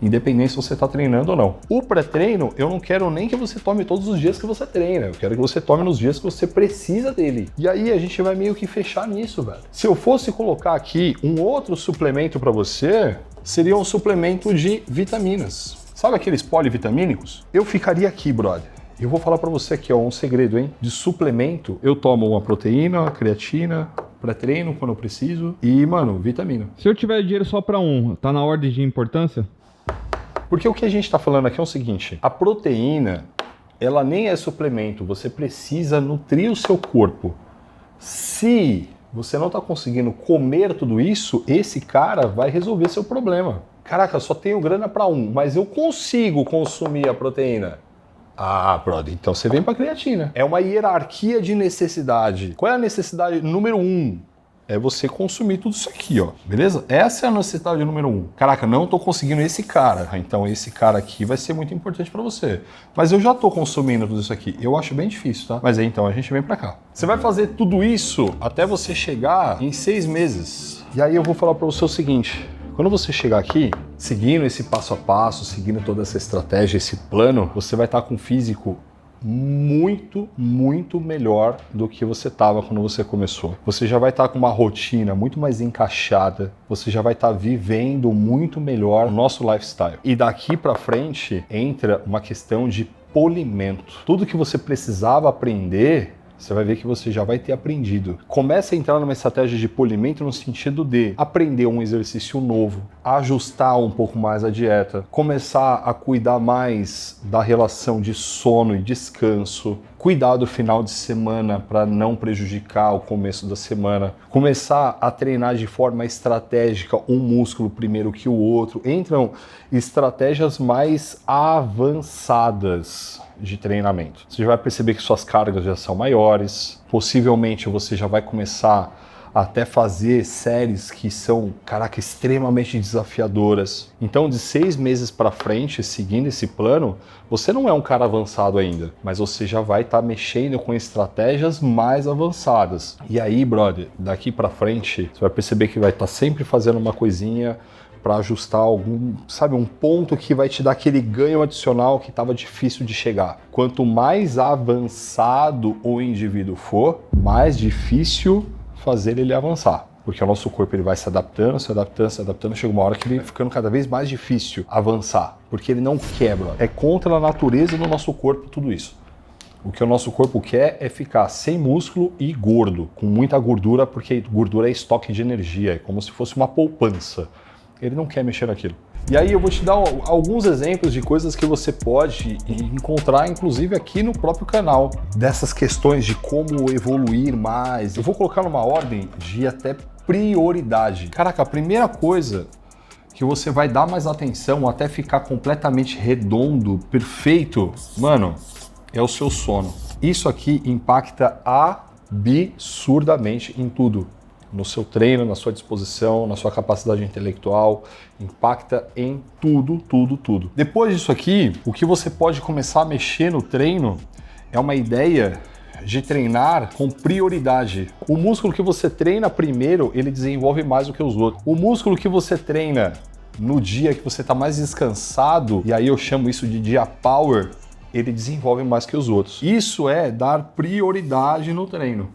Independente se você está treinando ou não. O pré-treino, eu não quero nem que você tome todos os dias que você treina. Eu quero que você tome nos dias que você precisa dele. E aí a gente vai meio que fechar nisso, velho. Se eu fosse colocar aqui um outro suplemento para você, seria um suplemento de vitaminas. Sabe aqueles polivitamínicos? Eu ficaria aqui, brother. Eu vou falar para você aqui, ó, um segredo, hein? De suplemento, eu tomo uma proteína, uma creatina, pré-treino quando eu preciso e, mano, vitamina. Se eu tiver dinheiro só para um, tá na ordem de importância? Porque o que a gente tá falando aqui é o seguinte, a proteína, ela nem é suplemento, você precisa nutrir o seu corpo. Se você não tá conseguindo comer tudo isso, esse cara vai resolver seu problema. Caraca, eu só tenho grana para um, mas eu consigo consumir a proteína. Ah, brother, então você vem para creatina. É uma hierarquia de necessidade. Qual é a necessidade número 1? É você consumir tudo isso aqui, ó. Beleza? Essa é a necessidade número 1. Caraca, não tô conseguindo esse cara. Então esse cara aqui vai ser muito importante para você. Mas eu já tô consumindo tudo isso aqui. Eu acho bem difícil, tá? Mas aí então a gente vem para cá. Você vai fazer tudo isso até você chegar em 6 meses. E aí eu vou falar para você o seguinte. Quando você chegar aqui, seguindo esse passo a passo, seguindo toda essa estratégia, esse plano, você vai estar com um físico muito, muito melhor do que você estava quando você começou. Você já vai estar com uma rotina muito mais encaixada, você já vai estar vivendo muito melhor o nosso lifestyle. E daqui para frente entra uma questão de polimento. Tudo que você precisava aprender, você vai ver que você já vai ter aprendido. Começa a entrar numa estratégia de polimento no sentido de aprender um exercício novo, ajustar um pouco mais a dieta, começar a cuidar mais da relação de sono e descanso, cuidar do final de semana para não prejudicar o começo da semana, começar a treinar de forma estratégica um músculo primeiro que o outro. Entram estratégias mais avançadas de treinamento. Você já vai perceber que suas cargas já são maiores, possivelmente você já vai começar a até fazer séries que são, caraca, extremamente desafiadoras. Então, de 6 meses para frente, seguindo esse plano, você não é um cara avançado ainda, mas você já vai estar mexendo com estratégias mais avançadas. E aí, brother, daqui para frente, você vai perceber que vai estar sempre fazendo uma coisinha para ajustar algum, sabe, um ponto que vai te dar aquele ganho adicional que estava difícil de chegar. Quanto mais avançado o indivíduo for, mais difícil fazer ele avançar. Porque o nosso corpo ele vai se adaptando, chega uma hora que ele vai ficando cada vez mais difícil avançar, porque ele não quebra. É contra a natureza do nosso corpo tudo isso. O que o nosso corpo quer é ficar sem músculo e gordo, com muita gordura, porque gordura é estoque de energia, é como se fosse uma poupança. Ele não quer mexer naquilo. E aí eu vou te dar alguns exemplos de coisas que você pode encontrar, inclusive aqui no próprio canal, dessas questões de como evoluir mais. Eu vou colocar numa ordem de até prioridade. Caraca, a primeira coisa que você vai dar mais atenção até ficar completamente redondo, perfeito, mano, é o seu sono. Isso aqui impacta absurdamente em tudo. No seu treino, na sua disposição, na sua capacidade intelectual, impacta em tudo, tudo, tudo. Depois disso aqui, o que você pode começar a mexer no treino é uma ideia de treinar com prioridade. O músculo que você treina primeiro, ele desenvolve mais do que os outros. O músculo que você treina no dia que você está mais descansado, e aí eu chamo isso de dia power, ele desenvolve mais que os outros. Isso é dar prioridade no treino.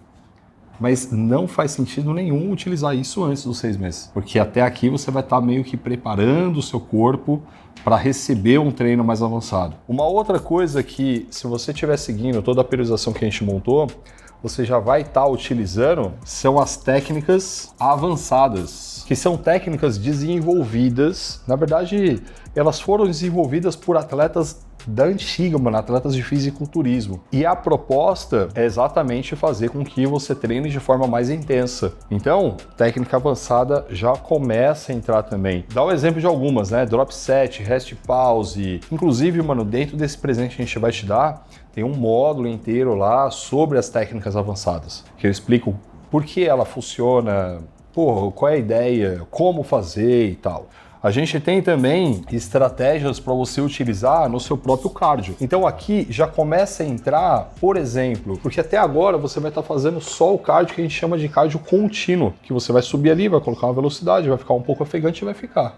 Mas não faz sentido nenhum utilizar isso antes dos 6 meses. Porque até aqui você vai estar meio que preparando o seu corpo para receber um treino mais avançado. Uma outra coisa que, se você estiver seguindo toda a periodização que a gente montou, você já vai estar utilizando são as técnicas avançadas, que são técnicas desenvolvidas. Na verdade, elas foram desenvolvidas por atletas da antiga, mano, atletas de fisiculturismo. E a proposta é exatamente fazer com que você treine de forma mais intensa. Então, técnica avançada já começa a entrar também. Dá um exemplo de algumas, né? Drop set, rest pause. Inclusive, mano, dentro desse presente que a gente vai te dar, tem um módulo inteiro lá sobre as técnicas avançadas, que eu explico por que ela funciona, qual é a ideia, como fazer e tal. A gente tem também estratégias para você utilizar no seu próprio cardio. Então aqui já começa a entrar, por exemplo, porque até agora você vai estar fazendo só o cardio que a gente chama de cardio contínuo, que você vai subir ali, vai colocar uma velocidade, vai ficar um pouco ofegante e vai ficar,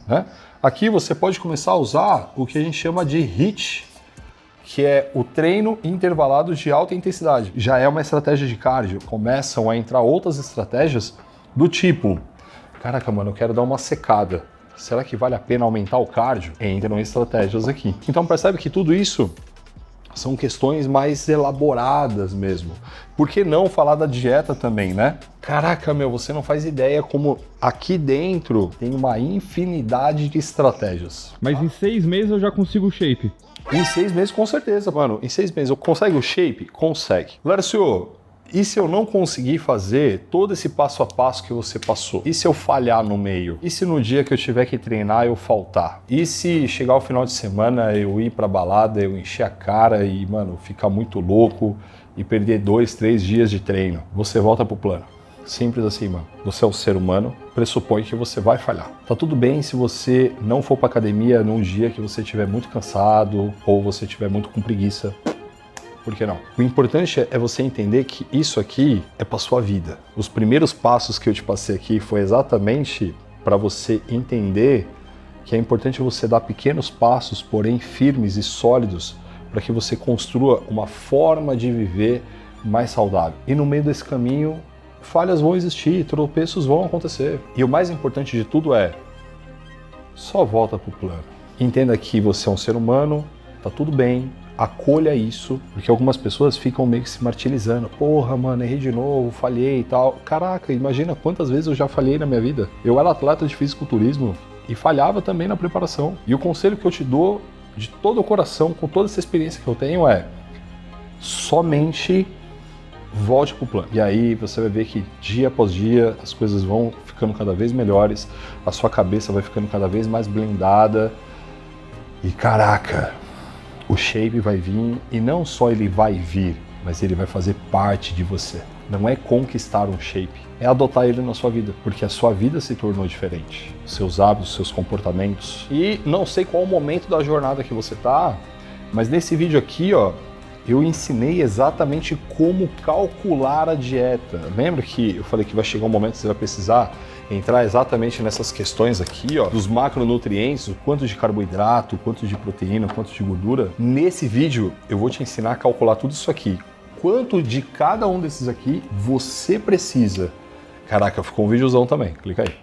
né? Aqui você pode começar a usar o que a gente chama de HIIT, que é o treino intervalado de alta intensidade. Já é uma estratégia de cardio. Começam a entrar outras estratégias do tipo, caraca, mano, eu quero dar uma secada. Será que vale a pena aumentar o cardio? Entram estratégias aqui. Então percebe que tudo isso São questões mais elaboradas mesmo. Por que não falar da dieta também, né? Caraca, meu, você não faz ideia como aqui dentro tem uma infinidade de estratégias. Mas em 6 meses eu já consigo o shape. Em 6 meses, com certeza, mano. Em 6 meses, eu consegue o shape? Consegue. Lércio, e se eu não conseguir fazer todo esse passo a passo que você passou? E se eu falhar no meio? E se no dia que eu tiver que treinar eu faltar? E se chegar ao final de semana eu ir pra balada, eu encher a cara e, mano, ficar muito louco e perder 2, 3 dias de treino? Você volta pro plano. Simples assim, mano. Você é um ser humano, pressupõe que você vai falhar. Tá tudo bem se você não for pra academia num dia que você estiver muito cansado ou você estiver muito com preguiça. Por que não? O importante é você entender que isso aqui é para sua vida. Os primeiros passos que eu te passei aqui foi exatamente para você entender que é importante você dar pequenos passos, porém firmes e sólidos, para que você construa uma forma de viver mais saudável. E no meio desse caminho, falhas vão existir, tropeços vão acontecer. E o mais importante de tudo é, só volta pro plano. Entenda que você é um ser humano, tá tudo bem, acolha isso, porque algumas pessoas ficam meio que se martirizando. Porra, mano, errei de novo, falhei e tal. Caraca, imagina quantas vezes eu já falhei na minha vida. Eu era atleta de fisiculturismo e falhava também na preparação. E o conselho que eu te dou de todo o coração, com toda essa experiência que eu tenho é somente volte pro plano. E aí você vai ver que dia após dia as coisas vão ficando cada vez melhores, a sua cabeça vai ficando cada vez mais blindada e caraca, o shape vai vir e não só ele vai vir, mas ele vai fazer parte de você. Não é conquistar um shape, é adotar ele na sua vida, porque a sua vida se tornou diferente. Seus hábitos, seus comportamentos. E não sei qual o momento da jornada que você tá, mas nesse vídeo aqui, ó, eu ensinei exatamente como calcular a dieta. Lembra que eu falei que vai chegar um momento que você vai precisar entrar exatamente nessas questões aqui, ó, dos macronutrientes, o quanto de carboidrato, o quanto de proteína, o quanto de gordura? Nesse vídeo eu vou te ensinar a calcular tudo isso aqui. Quanto de cada um desses aqui você precisa. Caraca, ficou um videozão também, clica aí.